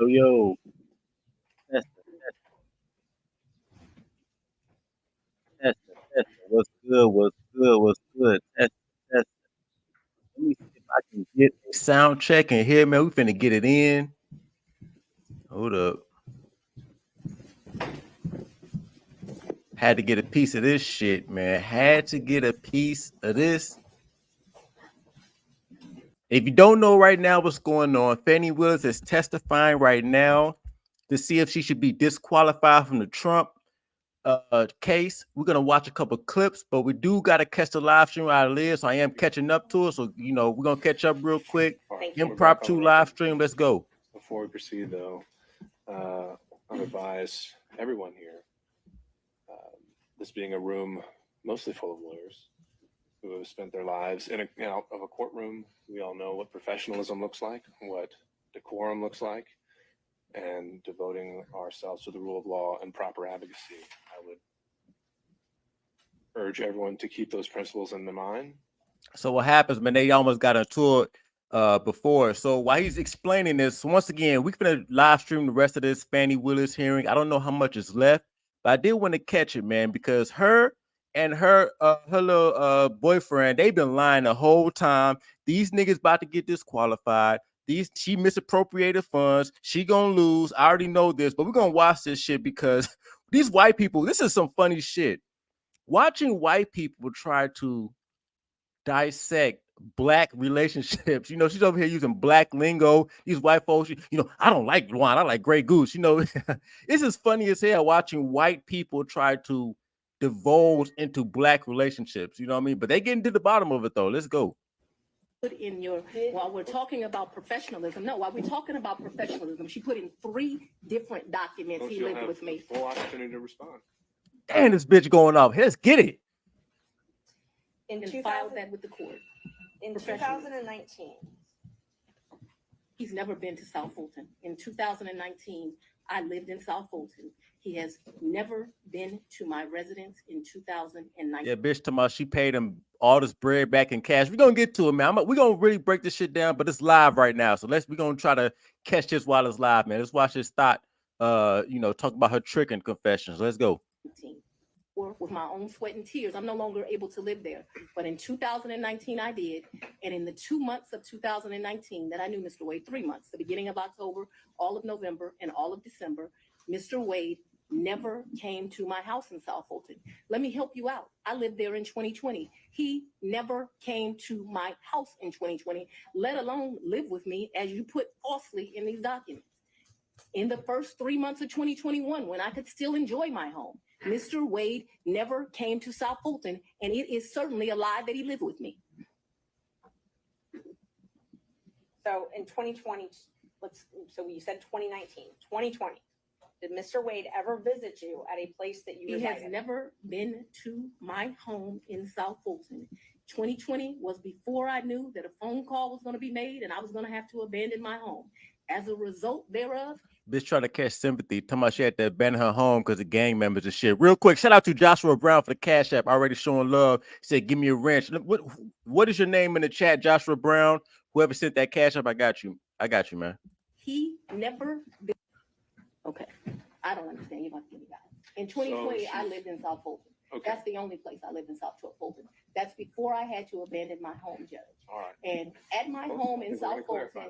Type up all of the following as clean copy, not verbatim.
Yo, test it, test it. What's good? What's good? What's good? Test it. Let me see if I can get a sound check in here, man. We finna get it in. Hold up. Had to get a piece of this shit, man. Had to get a piece of this. If you don't know right now what's going on, Fani Willis is testifying right now to see if she should be disqualified from the Trump case. We're gonna watch a couple clips, but we do gotta catch the live stream while it lives. So I am catching up to it. So we're gonna catch up real quick. Improv 2 live stream. Let's go. Before we proceed, though, I would advise everyone here, this being a room mostly full of lawyers who have spent their lives in a courtroom. We all know what professionalism looks like, what decorum looks like, and devoting ourselves to the rule of law and proper advocacy. I would urge everyone to keep those principles in mind. So what happens, man? They almost got into it before. So while he's explaining this, once again, we're gonna live stream the rest of this Fani Willis hearing. I don't know how much is left, but I did want to catch it, man, because her and her little boyfriend, they've been lying the whole time. These niggas about to get disqualified. She misappropriated funds. She gonna lose. I already know this, but we're gonna watch this shit because these white people, this is some funny shit. Watching white people try to dissect black relationships. She's over here using black lingo. These white folks, I don't like wine. I like Grey Goose. This is funny as hell watching white people try to divulge into black relationships. You know what I mean? But they getting to the bottom of it though. Let's go. Put in while we're talking about professionalism. No, while we're talking about professionalism, she put in 3 different documents. He lived with me. Full opportunity to respond. Damn, this bitch going off. Let's get it. And filed that with the court. In 2019. He's never been to South Fulton. In 2019, I lived in South Fulton. He has never been to my residence in 2019. Yeah, bitch, talking about she paid him all this bread back in cash. We're gonna get to it, man. We're gonna really break this shit down, but it's live right now. So we're gonna try to catch this while it's live, man. Let's watch this thought talk about her Trickin confessions. Let's go. With my own sweat and tears. I'm no longer able to live there. But in 2019, I did. And in the 2 months of 2019 that I knew Mr. Wade, 3 months, the beginning of October, all of November, and all of December, Mr. Wade never came to my house in South Fulton. Let me help you out. I lived there in 2020. He never came to my house in 2020, let alone live with me, as you put falsely in these documents. In the first 3 months of 2021, when I could still enjoy my home, Mr. Wade never came to South Fulton, and it is certainly a lie that he lived with me. So in 2020, so you said 2019, 2020, did Mr. Wade ever visit you at a place that you resided? He has never been to my home in South Fulton. 2020 was before I knew that a phone call was going to be made and I was going to have to abandon my home. As a result thereof, bitch trying to catch sympathy. Talking about she had to abandon her home because of gang members and shit. Real quick, shout out to Joshua Brown for the Cash App. Already showing love. He said, give me a wrench. What is your name in the chat, Joshua Brown? Whoever sent that Cash App, I got you. I got you, man. He never been. Okay. I don't understand. You're going to give me that. In 2020, I lived in South Fulton. Okay. That's the only place I lived in South Fulton. That's before I had to abandon my home, Judge. All right. And at my home in South Fulton,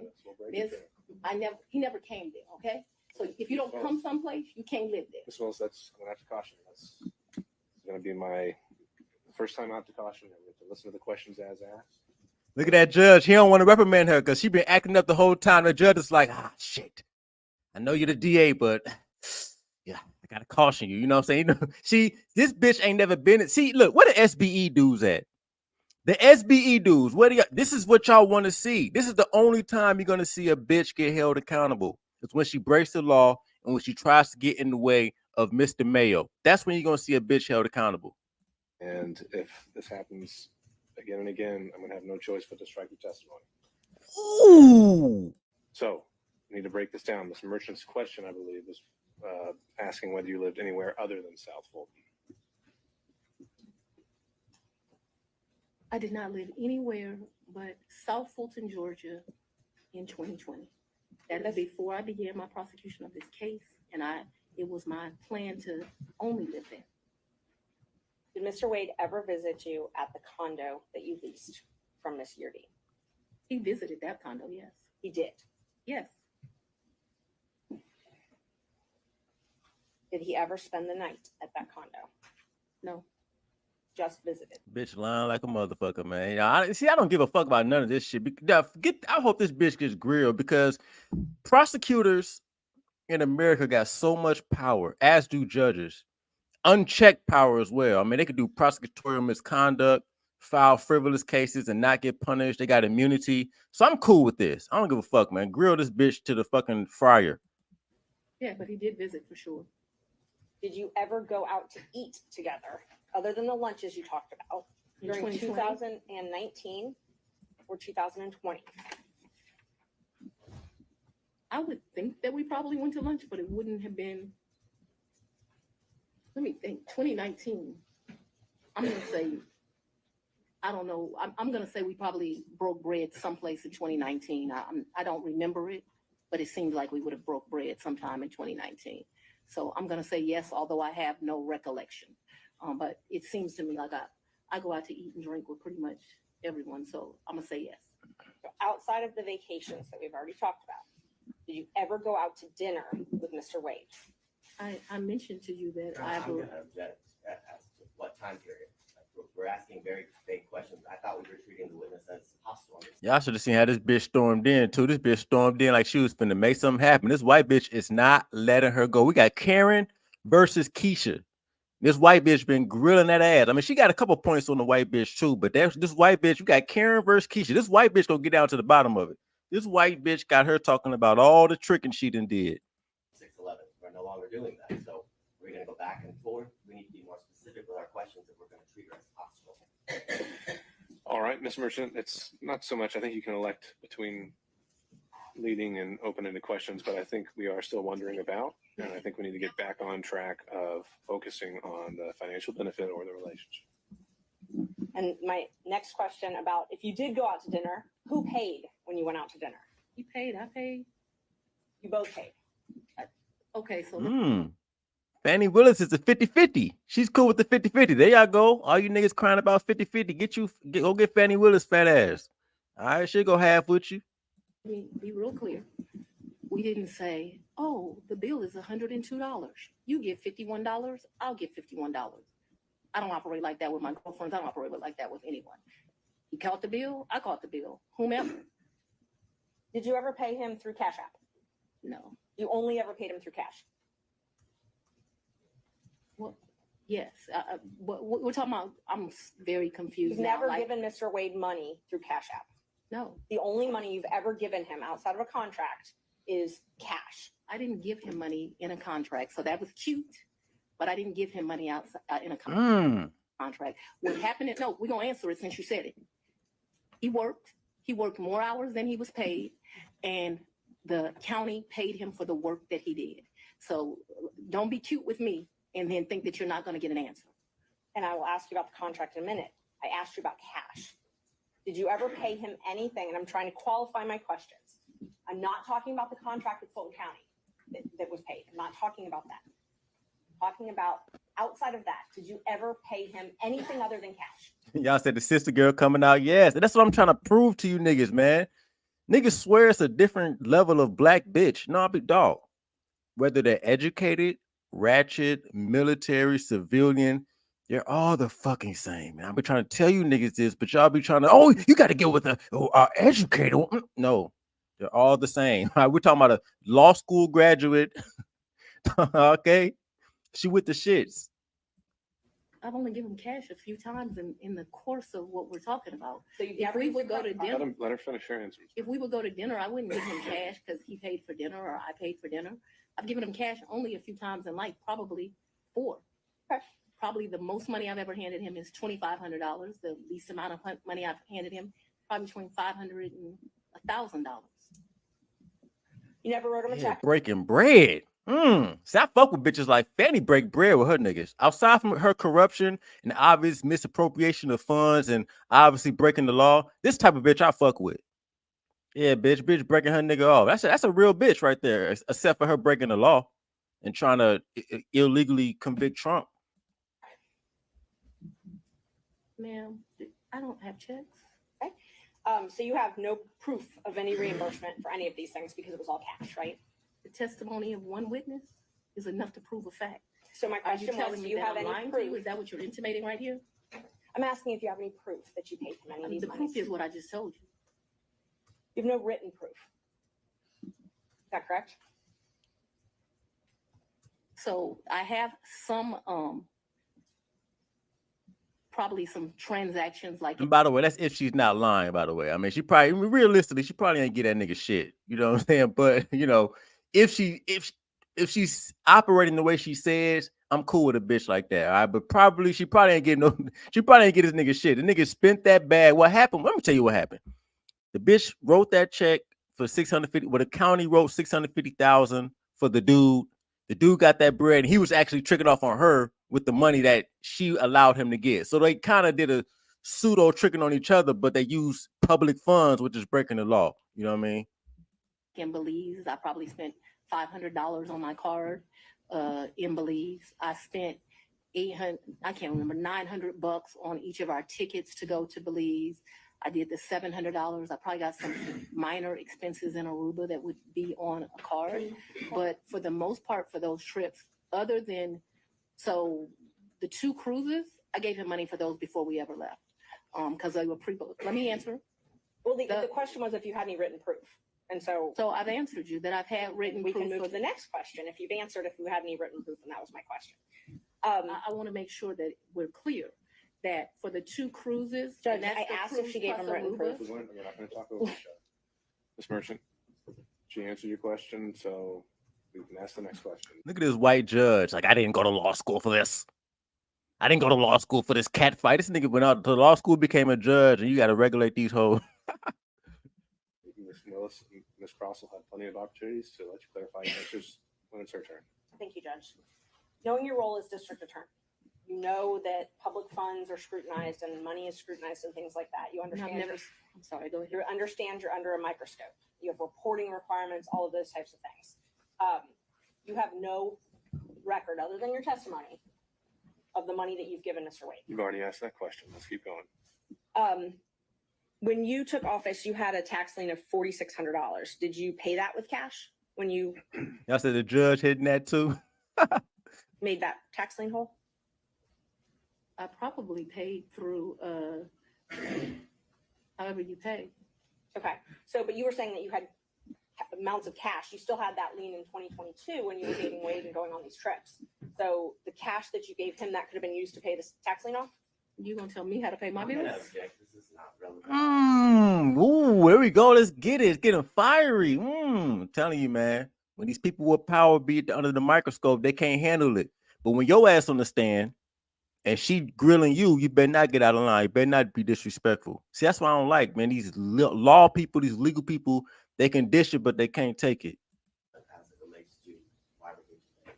he never came there, okay? So if you don't come someplace, you can't live there. Ms. Willis, I'm going to have to caution you. That's going to be my first time out to caution you. To listen to the questions as asked. Look at that judge. He don't want to reprimand her because she been acting up the whole time. The judge is like, shit. I know you're the DA, but yeah, I got to caution you. You know what I'm saying? This bitch ain't never been. See, look, where the SBE dudes at? The SBE dudes, this is what y'all want to see. This is the only time you're going to see a bitch get held accountable. It's when she breaks the law and when she tries to get in the way of Mr. Mayo. That's when you're going to see a bitch held accountable. And if this happens again and again, I'm going to have no choice but to strike your testimony. Ooh. So, we need to break this down. This merchant's question, I believe, was asking whether you lived anywhere other than South Fulton. I did not live anywhere but South Fulton, Georgia in 2020. That is before I began my prosecution of this case, and it was my plan to only live there. Did Mr. Wade ever visit you at the condo that you leased from Miss Yurdi? He visited that condo, yes. He did. Yes. Did he ever spend the night at that condo? No. Just visited. Bitch lying like a motherfucker, man. I don't give a fuck about none of this shit. I hope this bitch gets grilled because prosecutors in America got so much power, as do judges. Unchecked power as well. I mean, they could do prosecutorial misconduct, file frivolous cases, and not get punished. They got immunity. So I'm cool with this. I don't give a fuck, man. Grill this bitch to the fucking fryer. Yeah, but he did visit for sure. Did you ever go out to eat together, other than the lunches you talked about, during 2019 or 2020? I would think that we probably went to lunch, but it wouldn't have been. Let me think. 2019. I'm gonna say. I don't know. I'm gonna say we probably broke bread someplace in 2019. I don't remember it, but it seems like we would have broke bread sometime in 2019. So I'm gonna say yes, although I have no recollection. But it seems to me like I go out to eat and drink with pretty much everyone. So I'm gonna say yes. So outside of the vacations that we've already talked about, did you ever go out to dinner with Mr. Wade? I mentioned to you that I'm going to object as to what time period. Like, we're asking very vague questions. I thought we were treating the witness as hostile. Y'all should have seen how this bitch stormed in, too. This bitch stormed in like she was finna make something happen. This white bitch is not letting her go. We got Karen versus Keisha. This white bitch been grilling that ass. I mean, she got a couple points on the white bitch, too, but this white bitch, you got Karen versus Keisha. This white bitch gonna get down to the bottom of it. This white bitch got her talking about all the tricking she done did. 6-11. We're no longer doing that. So we're going to go back and forth. We need to be more specific with our questions if we're going to treat her as hostile. All right, Ms. Merchant, it's not so much. I think you can elect between leading and open-ended questions, but I think we are still wondering about, and I think we need to get back on track of focusing on the financial benefit or the relationship. And my next question about if you did go out to dinner, who paid when you went out to dinner? he paid. I paid. You both paid. Okay, so Fani Willis is a 50-50. She's cool with the 50-50. There y'all go. All you niggas crying about 50-50. Go get Fani Willis fat ass. All right, she'll go half with you. be real clear. We didn't say, oh, the bill is $102. You get $51. I'll get $51. I don't operate like that with my girlfriends. I don't operate like that with anyone. He caught the bill. I caught the bill. Whomever. Did you ever pay him through Cash App? No. You only ever paid him through cash? Well, yes. But we're talking about. I'm very confused. You've never given Mr. Wade money through Cash App. No. The only money you've ever given him outside of a contract is cash. I didn't give him money in a contract, so that was cute. But I didn't give him money outside in a contract. What happened? No, we're gonna answer it since you said it. He worked. He worked more hours than he was paid, and the county paid him for the work that he did. So don't be cute with me and then think that you're not going to get an answer. And I will ask you about the contract in a minute. I asked you about cash. Did you ever pay him anything? And I'm trying to qualify my questions. I'm not talking about the contract with Fulton County that was paid. I'm not talking about that. I'm talking about outside of that. Did you ever pay him anything other than cash? Y'all said the sister girl coming out. Yes. And that's what I'm trying to prove to you niggas, man. Niggas swear it's a different level of black bitch. No, big dog. Whether they're educated, ratchet, military, civilian, they're all the fucking same. Man, I've been trying to tell you niggas this, but y'all be trying to, oh, you got to get with a educated. No, they're all the same. We're talking about a law school graduate. Okay. She with the shits. I've only given cash a few times in the course of what we're talking about. So you If we would go to dinner, Let her finish her answers. if we would go to dinner, I wouldn't give him cash because he paid for dinner or I paid for dinner. I've given him cash only a few times in life, probably 4. Okay. Probably the most money I've ever handed him is $2,500. The least amount of money I've handed him, probably between $500 and $1,000. You never wrote him a check? Breaking bread. See, I fuck with bitches like Fani break bread with her niggas. Outside from her corruption and obvious misappropriation of funds and obviously breaking the law, this type of bitch I fuck with. Yeah, bitch breaking her nigga off. That's a real bitch right there. Except for her breaking the law and trying to illegally convict Trump. Ma'am, I don't have checks. So you have no proof of any reimbursement for any of these things because it was all cash, right? The testimony of one witness is enough to prove a fact. So my Are you question was, telling do me you that have I'm any lying to you? proof? Is that what you're intimating right here? I'm asking if you have any proof that you paid him any of these The monies. proof is what I just told you. You have no written proof. Is that correct? So I have some, probably some transactions like. And by the way, that's if she's not lying, by the way. I mean, realistically, she probably ain't get that nigga shit. You know what I'm saying? But if she's operating the way she says, I'm cool with a bitch like that. All right, but she probably ain't get this nigga shit. The nigga spent that bag. What happened? Let me tell you what happened. The bitch wrote that check for 650. Well, the county wrote 650,000 for the dude. The dude got that bread, and he was actually tricking off on her with the money that she allowed him to get. So they kind of did a pseudo tricking on each other, but they used public funds, which is breaking the law. You know what I mean? In Belize, I probably spent $500 on my card. In Belize, I spent 800. I can't remember, $900 on each of our tickets to go to Belize. I did the $700. I probably got some minor expenses in Aruba that would be on a card. But for the most part, for those trips, other than, so the 2 cruises, I gave him money for those before we ever left. Because they were pre-booked. Let me answer. Well, the question was if you had any written proof. And so I've answered you that I've had written we proof. can move to the next question. If you've answered if you had any written proof, and that was my question. I want to make sure that we're clear that for the 2 cruises, Judge, and that's I the asked if cruise she gave plus him written Aruba. proof. We're not going to talk over each other. Ms. Merchant, she answered your question, so we can ask the next question. Look at this white judge. Like, I didn't go to law school for this. I didn't go to law school for this cat fight. This nigga went out to law school, became a judge, and you got to regulate these hoes. Ms. Willis and Ms. Cross will have plenty of opportunities to let you clarify your answers when it's her turn. Thank you, Judge. Knowing your role as district attorney, you know that public funds are scrutinized and money is scrutinized and things like that. You understand. I'm sorry, go ahead. You understand you're under a microscope. You have reporting requirements, all of those types of things. You have no record other than your testimony of the money that you've given Mr. Wade. You've already asked that question. Let's keep going. When you took office, you had a tax lien of $4,600. Did you pay that with cash when you Y'all said the judge hitting that too? made that tax lien whole? I probably paid through however you pay. Okay. So, but you were saying that you had amounts of cash. You still had that lien in 2022 when you were dating Wade and going on these trips. So the cash that you gave him, that could have been used to pay this tax lien off? You gonna tell me how to pay my I'm bills? gonna object. This is not relevant. Ooh, there we go. Let's get it. It's getting fiery. I'm telling you, man. When these people with power be under the microscope, they can't handle it. But when your ass on the stand and she grilling you, you better not get out of line. You better not be disrespectful. See, that's what I don't like, man. These law people, these legal people, they can dish it, but they can't take it. As it relates to why we're here today.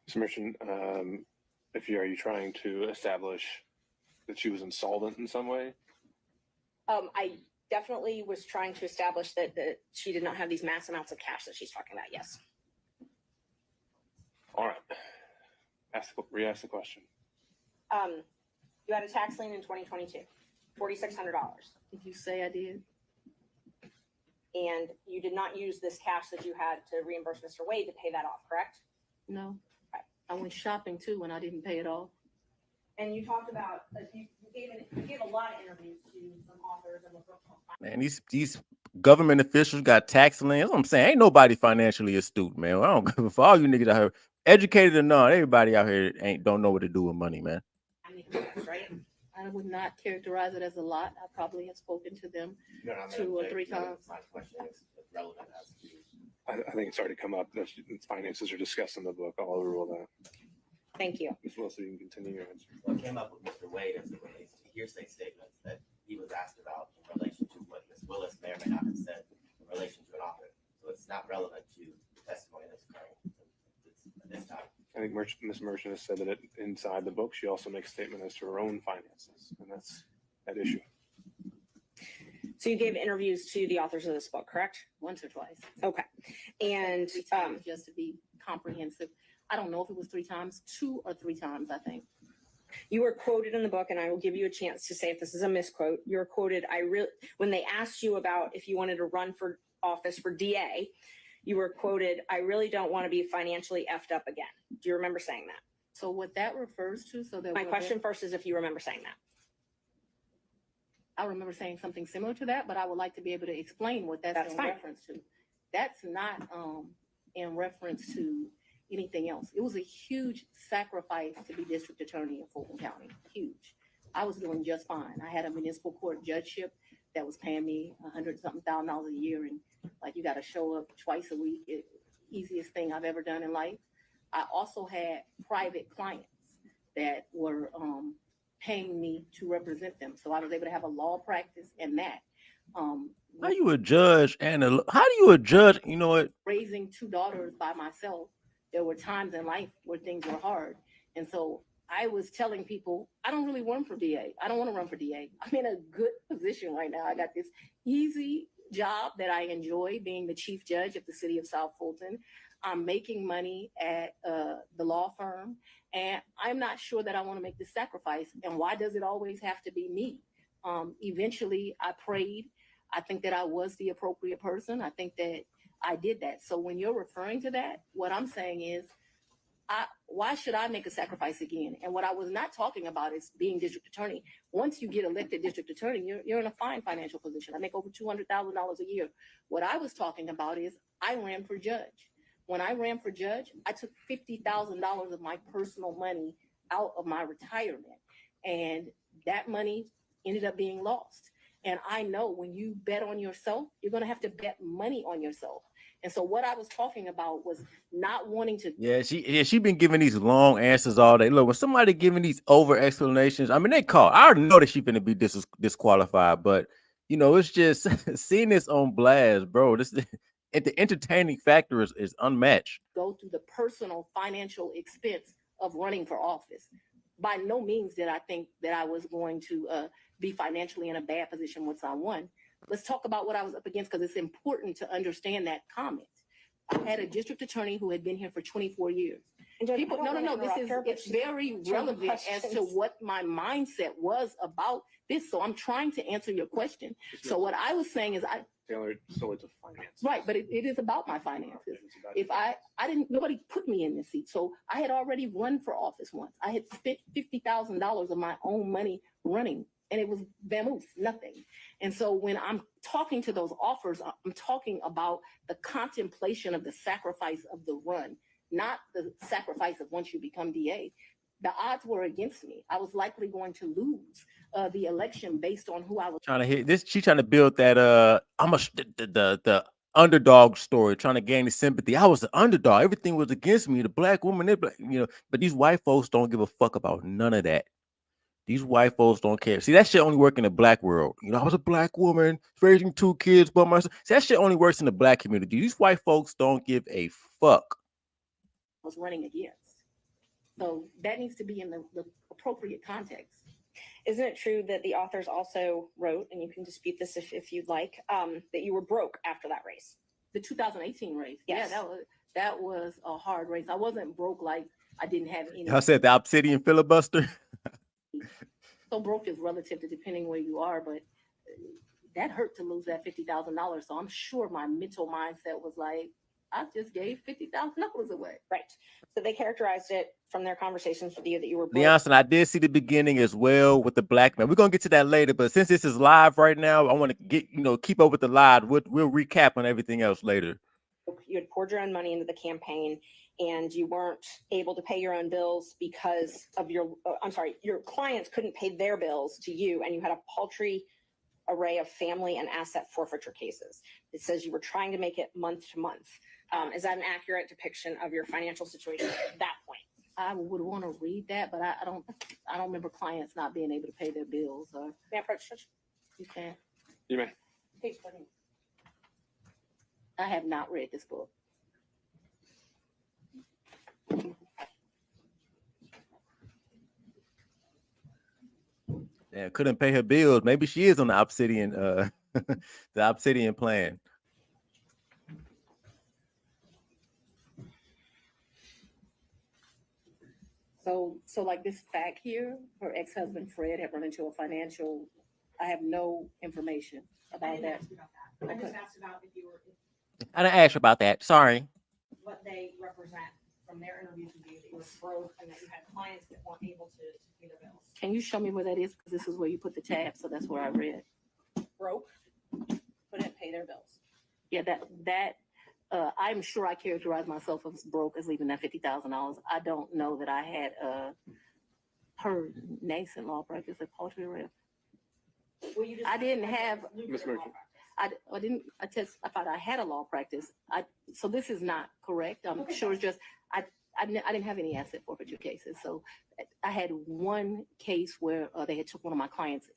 Ms. Merchant, are you trying to establish that she was insolvent in some way? I definitely was trying to establish that she did not have these mass amounts of cash that she's talking about. Yes. All right. Re-ask the question. You had a tax lien in 2022, $4,600. Did you say I did? And you did not use this cash that you had to reimburse Mr. Wade to pay that off, correct? No. I went shopping too when I didn't pay it off. And you talked about, you gave a lot of interviews to some authors and the book. Man, these government officials got tax liens. That's what I'm saying. Ain't nobody financially astute, man. I don't give a fuck. All you niggas out here, educated or not, everybody out here don't know what to do with money, man. Right? I would not characterize it as a lot. I probably have spoken to them No, I'm 2 or 3 times. My question is relevant as to. I think it's already come up that finances are discussed in the book. I'll overrule that. Thank you. Ms. Wilson, you can continue your answer. What came up with Mr. Wade as it relates to hearsay statements that he was asked about in relation to what Ms. Willis may or may not have said in relation to an author. So it's not relevant to the testimony that's occurring at this time. I think Ms. Merchant has said that inside the book, she also makes a statement as to her own finances, and that's that issue. So you gave interviews to the authors of this book, correct? once or twice. Okay. And 3 times, just to be comprehensive. I don't know if it was 3 times, 2 or 3 times, I think. you were quoted in the book, and I will give you a chance to say if this is a misquote. You were quoted, when they asked you about if you wanted to run for office for DA, you were quoted, "I really don't want to be financially effed up again." Do you remember saying that? So what that refers to, so that My question first is if you remember saying that. I remember saying something similar to that, but I would like to be able to explain what that's in fine. reference to. That's not in reference to anything else. It was a huge sacrifice to be district attorney in Fulton County. Huge. I was doing just fine. I had a municipal court judgeship that was paying me $100-something thousand a year, and like you got to show up twice a week. Easiest thing I've ever done in life. I also had private clients that were paying me to represent them, so I was able to have a law practice and that. How you a judge and how do you a judge? You know what? Raising 2 daughters by myself, there were times in life where things were hard, and so I was telling people, I don't really run for DA. I don't want to run for DA. I'm in a good position right now. I got this easy job that I enjoy, being the chief judge of the city of South Fulton. I'm making money at the law firm, and I'm not sure that I want to make this sacrifice. And why does it always have to be me? Eventually, I prayed. I think that I was the appropriate person. I think that I did that. So when you're referring to that, what I'm saying is, why should I make a sacrifice again? And what I was not talking about is being district attorney. Once you get elected district attorney, you're in a fine financial position. I make over $200,000 a year. What I was talking about is I ran for judge. When I ran for judge, I took $50,000 of my personal money out of my retirement, and that money ended up being lost. And I know when you bet on yourself, you're going to have to bet money on yourself. And so what I was talking about was not wanting to. Yeah, she been giving these long answers all day. Look, when somebody giving these over explanations, I mean, they call. I already know that she finna be disqualified, but you know, it's just seeing this on blast, bro. This the entertaining factor is unmatched. Go through the personal financial expense of running for office. By no means did I think that I was going to be financially in a bad position once I won. Let's talk about what I was up against, because it's important to understand that comment. I had a district attorney who had been here for 24 years. People, no, it's very relevant as to what my mindset was about this. So I'm trying to answer your question. So what I was saying is tailored solely to finance. Right, but it is about my finances. If I didn't, nobody put me in this seat. So I had already run for office once. I had spent $50,000 of my own money running, and it was vamoose, nothing. And so when I'm talking to those offers, I'm talking about the contemplation of the sacrifice of the run, not the sacrifice of once you become DA. The odds were against me. I was likely going to lose the election based on who I was trying to hit this. She's trying to build that the underdog story, trying to gain the sympathy. I was the underdog. Everything was against me. The black woman, but these white folks don't give a fuck about none of that. These white folks don't care. See, that shit only work in the black world. You know, I was a black woman raising 2 kids by myself. See, that shit only works in the black community. These white folks don't give a fuck. was running against. So that needs to be in the appropriate context. Isn't it true that the authors also wrote, and you can dispute this if you'd like, that you were broke after that race? The 2018 race. Yes. Yeah, that was a hard race. I wasn't broke like I didn't have any. I said the obsidian filibuster. So broke is relative to depending where you are, but that hurt to lose that $50,000. So I'm sure my mental mindset was like, I just gave $50,000 away. Right. So they characterized it from their conversations with you that you were broke. Leonson, I did see the beginning as well with the black man. We're gonna get to that later, but since this is live right now, I want to keep up with the live. We'll recap on everything else later. You had poured your own money into the campaign, and you weren't able to pay your own bills because of your clients couldn't pay their bills to you, and you had a paltry array of family and asset forfeiture cases. It says you were trying to make it month to month. Is that an accurate depiction of your financial situation at that point? I would want to read that, but I don't remember clients not being able to pay their bills. Or May I approach, Judge? you can. You may. Page 14. I have not read this book. Yeah, couldn't pay her bills. Maybe she is on the obsidian The Obsidian plan. So like this fact here, her ex-husband Fred had run into a financial, I have no information I about didn't that. ask you about that. I just Okay. asked about if you were, I didn't ask you about that. Sorry. what they represent from their interviews with you, that you were broke and that you had clients that weren't able to pay their bills. Can you show me where that is? Because this is where you put the tab, so that's where I read. Broke, couldn't pay their bills. Yeah, I'm sure I characterized myself as broke as leaving that $50,000. I don't know that I had her nascent law practice at poultry rep. Well, you just I didn't have- Ms. Merchant. I thought I had a law practice. So this is not correct. I'm Okay. sure it's just, I didn't have any asset forfeiture cases. So I had one case where they had took one of my clients'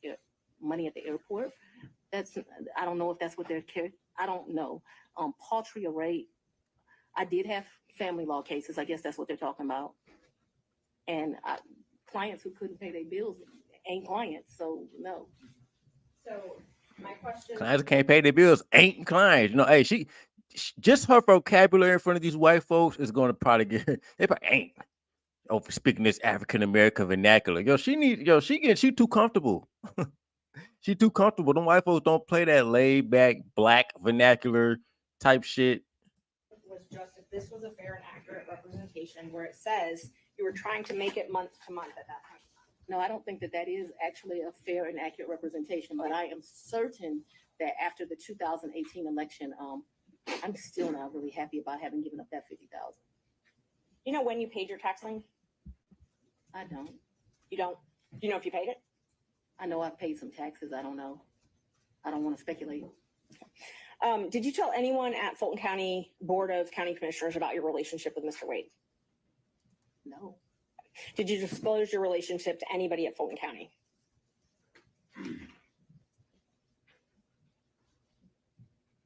money at the airport. I don't know if that's what they're I don't know. Poultry array, I did have family law cases. I guess that's what they're talking about. And clients who couldn't pay their bills ain't clients, so no. So my question. Clients can't pay their bills. Ain't clients. You know, hey, she just her vocabulary in front of these white folks is going to probably get. They probably ain't over speaking this African American vernacular. She too comfortable. She too comfortable. Them white folks don't play that laid back black vernacular type shit. Was just if this was a fair and accurate representation where it says you were trying to make it month to month at that point. No, I don't think that is actually a fair and accurate representation, but I am certain that after the 2018 election, I'm still not really happy about having given up that 50,000. You know when you paid your tax lien? I don't. You don't? Do you know if you paid it? I know I've paid some taxes. I don't know. I don't want to speculate. Did you tell anyone at Fulton County Board of County Commissioners about your relationship with Mr. Wade? No. Did you disclose your relationship to anybody at Fulton County?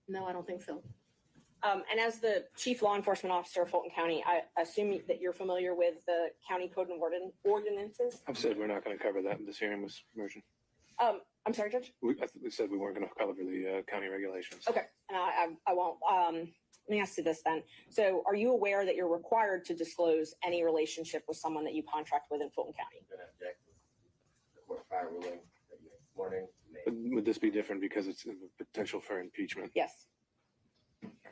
No, I don't think so. And as the chief law enforcement officer of Fulton County, I assume that you're familiar with the county code and ordinances. I've said we're not going to cover that in this hearing, Ms. Merchant. I'm sorry, Judge. I think we said we weren't going to cover the county regulations. Okay, and I won't. Let me ask you this then. So, are you aware that you're required to disclose any relationship with someone that you contract with in Fulton County? I'm gonna object to the court prior ruling that you made this morning. Would this be different because it's a potential for impeachment? Yes.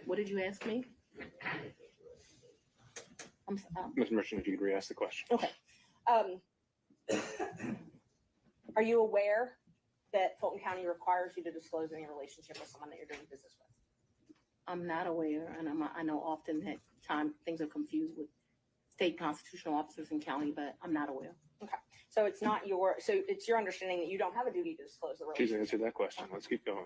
What did you ask me? Ms. Merchant, if you could re-ask the question. Okay. Are you aware that Fulton County requires you to disclose any relationship with someone that you're doing business with? I'm not aware, and I know often that things are confused with state constitutional officers in county, but I'm not aware. Okay. So it's not so it's your understanding that you don't have a duty to disclose the She's relationship. answered that question. Let's keep going.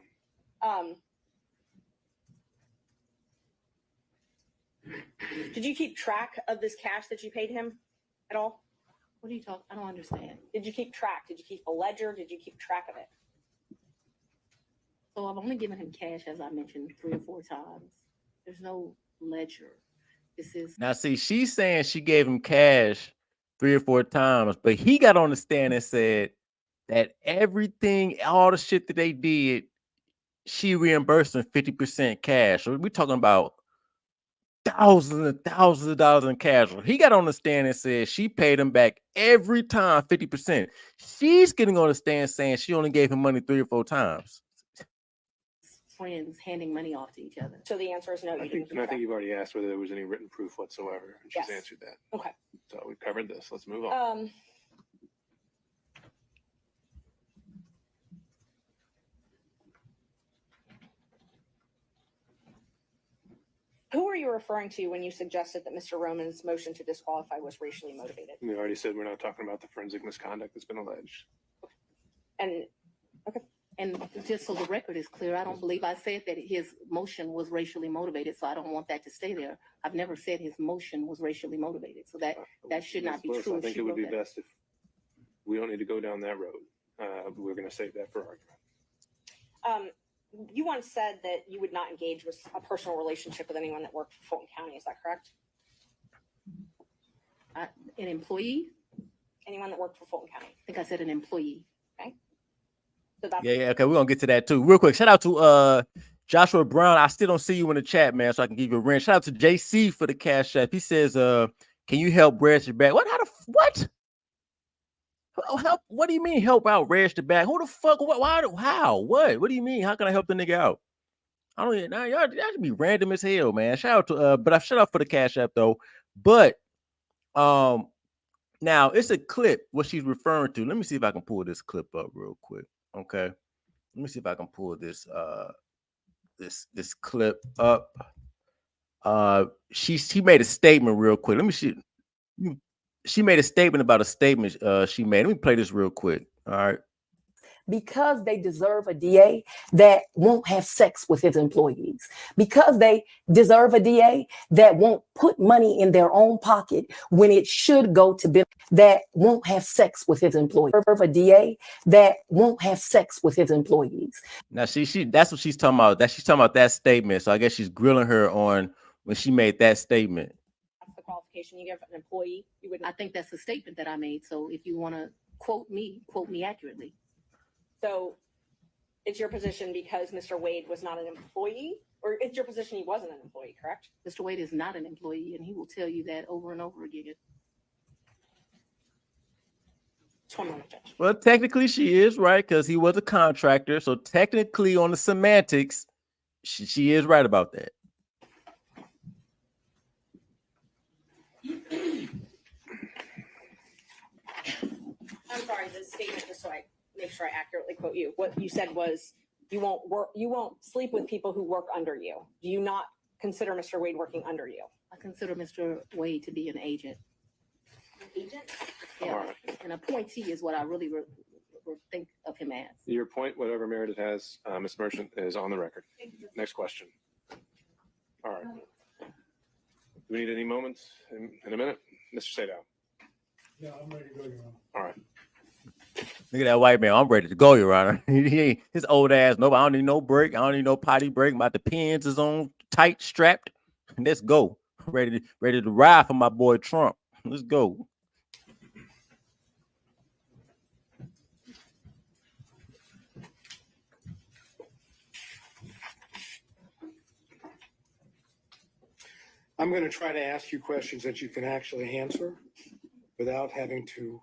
Did you keep track of this cash that you paid him at all? What are you talking? I don't understand. Did you keep track? Did you keep a ledger? Did you keep track of it? So I've only given him cash, as I mentioned, 3 or 4 times. There's no ledger. This is Now, see, she's saying she gave him cash 3 or 4 times, but he got on the stand and said that everything, all the shit that they did, she reimbursed him 50% cash. So we're talking about thousands and thousands of dollars in cash. He got on the stand and said she paid him back every time 50%. She's getting on the stand saying she only gave him money 3 or 4 times. friends handing money off to each other. So the answer is no. You I didn't think, keep and I track. think you've already asked whether there was any written proof whatsoever, and she's Yes. answered that. Okay. So we've covered this. Let's move on. Who were you referring to when you suggested that Mr. Roman's motion to disqualify was racially motivated? We already said we're not talking about the forensic misconduct that's been alleged. And And just so the record is clear, I don't believe I said that his motion was racially motivated, so I don't want that to stay there. I've never said his motion was racially motivated, so that should not be Ms. Willis, true I if think she it would wrote be that. best if we don't need to go down that road. We're going to save that for argument. you once said that you would not engage with a personal relationship with anyone that worked for Fulton County. Is that correct? An employee? Anyone that worked for Fulton County? I think I said an employee. So that's Yeah, okay, we're gonna get to that too. Real quick, shout out to Joshua Brown. I still don't see you in the chat, man, so I can give you a ring. Shout out to JC for the cash app. He says, can you help Reg the bag? What? How the what? Help? What do you mean help out Reg the bag? Who the fuck? What? Why? How? What? What do you mean? How can I help the nigga out? I don't even now. Y'all should be random as hell, man. Shout out to but I shout out for the cash app though. But now it's a clip what she's referring to. Let me see if I can pull this clip up real quick. Okay. Let me see if I can pull this this clip up. She made a statement real quick. Let me see. She made a statement about a statement she made. Let me play this real quick. All right. Because they deserve a DA that won't have sex with his employees, because they deserve a DA that won't put money in their own pocket when it should go to bill, that won't have sex with his employees, deserve a DA that won't have sex with his employees. Now she that's what she's talking about. That she's talking about that statement. So I guess she's grilling her on when she made that statement. that's the qualification you give an employee. You would I think that's the statement that I made. So if you want to quote me accurately. So it's your position because Mr. Wade was not an employee, or it's your position he wasn't an employee, correct? Mr. Wade is not an employee, and he will tell you that over and over again. Just one moment, Judge. Well, technically she is right because he was a contractor. So technically on the semantics, she is right about that. I'm sorry, the statement, just so I make sure I accurately quote you. What you said was you won't sleep with people who work under you. Do you not consider Mr. Wade working under you? I consider Mr. Wade to be an agent. Agent? Yeah, All right. an appointee is what I really think of him as. Your point, whatever Meredith has, Ms. Merchant, is on the record. Next question. All right. Do we need any moments in a minute? Mr. Sadow. Yeah, I'm ready to go, Your Honor. All right. Look at that white man. I'm ready to go, Your Honor. He ain't his old ass. No, I don't need no break. I don't need no potty break. My the pins is on tight, strapped. Let's go. Ready to ride for my boy Trump. Let's go. I'm going to try to ask you questions that you can actually answer without having to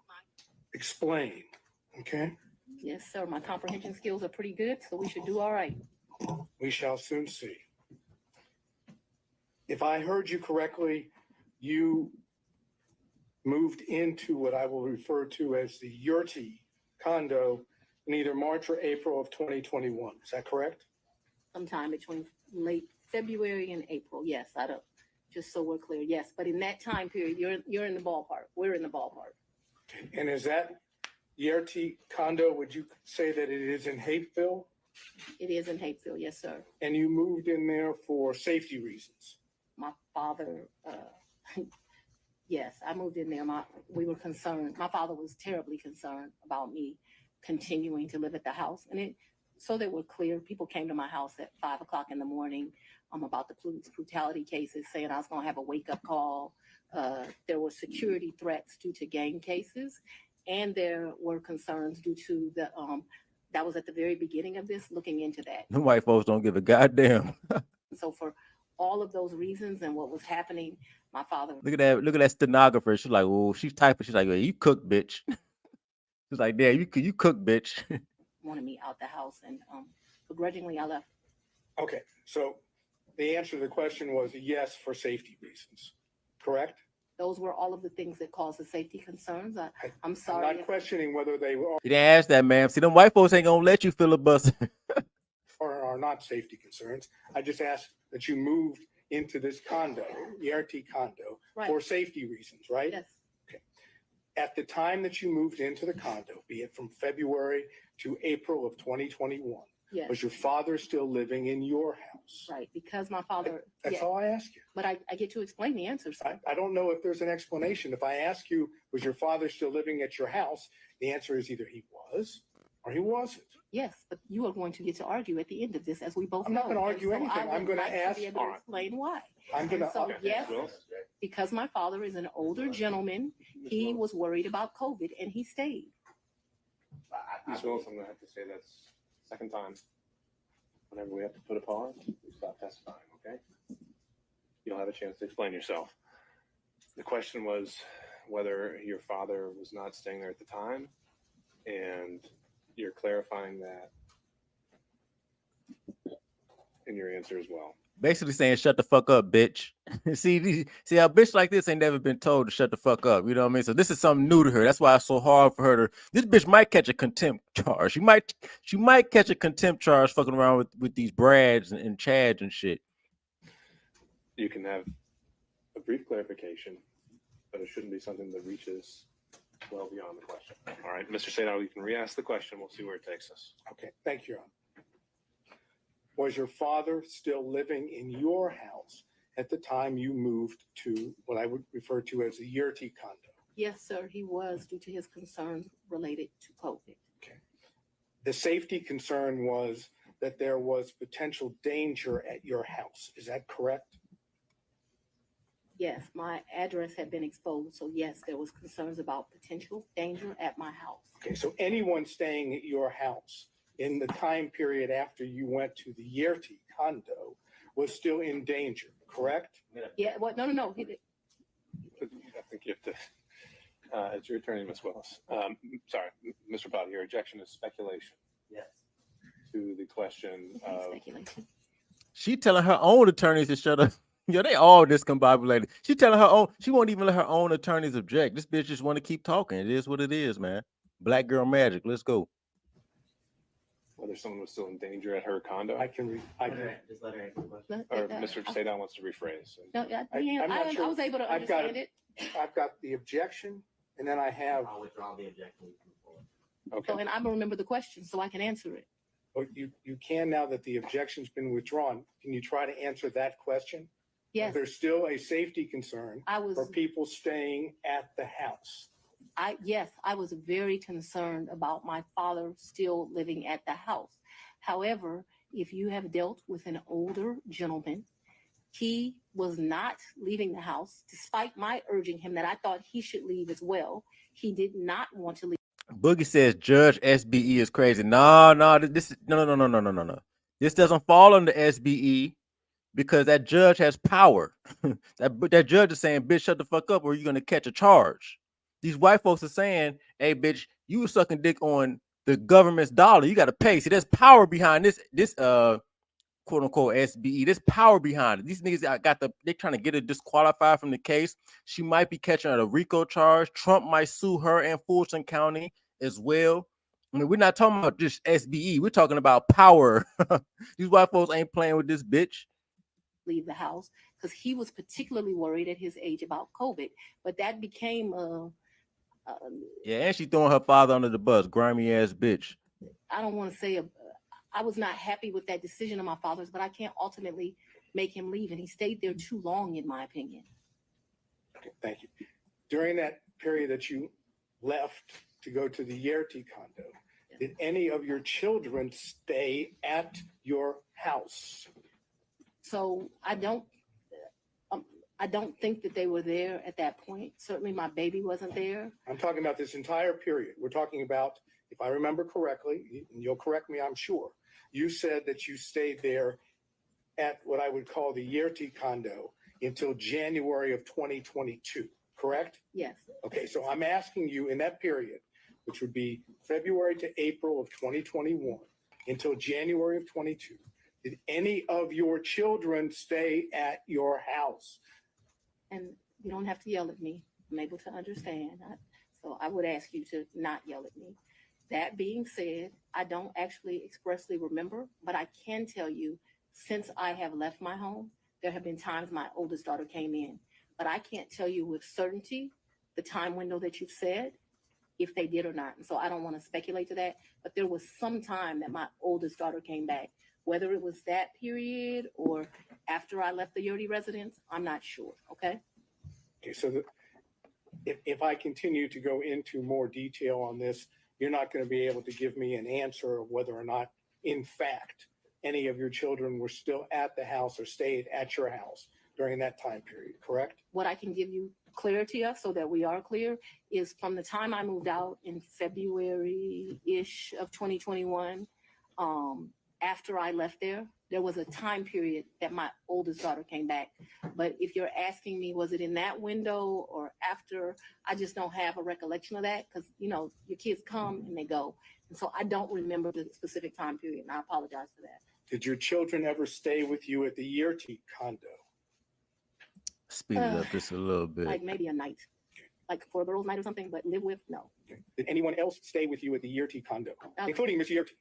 explain, okay? Yes, sir. My comprehension skills are pretty good, so we should do all right. We shall soon see. If I heard you correctly, you moved into what I will refer to as the Yurti condo in either March or April of 2021. Is that correct? Sometime between late February and April. Yes, I don't. Just so we're clear, yes. But in that time period, you're in the ballpark. We're in the ballpark. And is that Yurti condo, would you say that it is in Hapeville? It is in Hapeville, yes, sir. And you moved in there for safety reasons? My father, yes, I moved in there. We were concerned. My father was terribly concerned about me continuing to live at the house. And so they were clear. People came to my house at 5 o'clock in the morning about the police brutality cases, saying I was going to have a wake-up call. There were security threats due to gang cases, and there were concerns due to the that was at the very beginning of this, looking into that. The white folks don't give a goddamn. So for all of those reasons and what was happening, my father. Look at that stenographer. She's like, oh, she's typing. She's like, yeah, you cook, bitch. She's like, yeah, you cook, bitch. Wanted me out the house, and begrudgingly I left. Okay, so the answer to the question was a yes for safety reasons, correct? Those were all of the things that caused the safety concerns. I'm sorry. I'm not questioning whether they were You didn't ask that, ma'am. See, them white folks ain't gonna let you filibuster. or are not safety concerns. I just asked that you moved into this condo, the RT condo, Right. for safety reasons, right? Yes, At the time that you moved into the condo, be it from February to April of 2021, yes, was your father still living in your house? right. Because my father. That's yes, all I ask you. but I get to explain the answer, sir. I don't know if there's an explanation. If I ask you, was your father still living at your house? The answer is either he was or he wasn't. Yes, but you are going to get to argue at the end of this, as we both I'm know. not gonna And argue so anything. I would I'm gonna like ask- be able to explain why. I'm gonna, And so, Okay. yes, Willis? because my father is an older gentleman, he was worried about COVID and he stayed. Ms. Willis, I'm gonna have to say that's second time. Whenever we have to put a pause, you stop testifying, okay? You'll have a chance to explain yourself. The question was whether your father was not staying there at the time, and you're clarifying that in your answer as well. Basically saying, shut the fuck up, bitch. see how bitch like this ain't never been told to shut the fuck up. You know what I mean? So this is something new to her. That's why it's so hard for her to. This bitch might catch a contempt charge. She might catch a contempt charge fucking around with these Brads and Chads and shit. You can have a brief clarification, but it shouldn't be something that reaches well beyond the question. All right, Mr. Sadal, you can re-ask the question. We'll see where it takes us. Okay, thank you, Your Honor. Was your father still living in your house at the time you moved to what I would refer to as the Yurty condo? Yes, sir, he was due to his concerns related to COVID. Okay. The safety concern was that there was potential danger at your house. Is that correct? Yes, my address had been exposed, so yes, there was concerns about potential danger at my house. Okay, so anyone staying at your house in the time period after you went to the Yurty condo was still in danger, correct? Yeah, what? No. I think you have to. It's your attorney, Ms. Willis. Sorry, Mr. Potter, your objection is speculation Yes. to the question of. Speculation. She telling her own attorneys to shut up. Yo, they all discombobulated. She telling her own. She won't even let her own attorneys object. This bitch just want to keep talking. It is what it is, man. Black girl magic. Let's go. Whether someone was still in danger at her condo, I can. Just let her answer the question. or Mr. Sadal wants to rephrase. No, I'm not sure. I was able to I've got understand it. I've got the objection, and then I have. I'll withdraw the objection. We can move forward. Okay. So, and I remember the question, so I can answer it. Oh, you can now that the objection's been withdrawn. Can you try to answer that question? Yes, There's still a safety concern I was. for people staying at the house. Yes, I was very concerned about my father still living at the house. However, if you have dealt with an older gentleman, he was not leaving the house, despite my urging him that I thought he should leave as well. He did not want to leave. Boogie says Judge SBE is crazy. No. This doesn't fall under SBE because that judge has power. that judge is saying, bitch, shut the fuck up or you're gonna catch a charge. These white folks are saying, hey, bitch, you were sucking dick on the government's dollar. You got to pay. See, there's power behind this quote unquote SBE. There's power behind it. These niggas they're trying to get her disqualified from the case. She might be catching a RICO charge. Trump might sue her and Fulton County as well. I mean, we're not talking about just SBE. We're talking about power. These white folks ain't playing with this bitch. Leave the house because he was particularly worried at his age about COVID. But that became Yeah, and she throwing her father under the bus, grimy ass bitch. I don't want to say I was not happy with that decision of my father's, but I can't ultimately make him leave, and he stayed there too long, in my opinion. Okay, thank you. During that period that you left to go to the Yurty condo, did any of your children stay at your house? So I don't think that they were there at that point. Certainly my baby wasn't there. I'm talking about this entire period. We're talking about, if I remember correctly, and you'll correct me, I'm sure, you said that you stayed there at what I would call the Yurty condo until January of 2022, correct? Yes. Okay, so I'm asking you in that period, which would be February to April of 2021 until January of 22, did any of your children stay at your house? And you don't have to yell at me. I'm able to understand. So I would ask you to not yell at me. That being said, I don't actually expressly remember, but I can tell you since I have left my home, there have been times my oldest daughter came in, but I can't tell you with certainty the time window that you've said, if they did or not. And so I don't want to speculate to that, but there was some time that my oldest daughter came back, whether it was that period or after I left the Yurty residence, I'm not sure. Okay. Okay, so if I continue to go into more detail on this, you're not going to be able to give me an answer of whether or not, in fact, any of your children were still at the house or stayed at your house during that time period, correct? What I can give you clear to us so that we are clear is from the time I moved out in February-ish of 2021, after I left there was a time period that my oldest daughter came back. But if you're asking me, was it in that window or after, I just don't have a recollection of that because, you know, your kids come and they go. And so I don't remember the specific time period, and I apologize for that. Did your children ever stay with you at the Yurti condo? Speed it up just a little bit. Like maybe a night, like for a girls' night or something, but live with, no. Did anyone else stay with you at the Yurti condo, including Miss Yurti?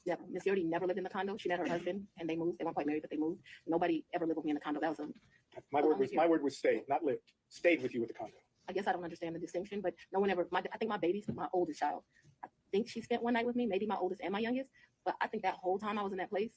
Never. Miss Yurti never lived in the condo. She met her husband and they moved. They weren't quite married, but they moved. Nobody ever lived with me in the condo. That was My word was stayed, not lived. Stayed with you at the condo. I guess I don't understand the distinction, but no one ever, I think my baby's my oldest child. I think she spent one night with me, maybe my oldest and my youngest, but I think that whole time I was in that place,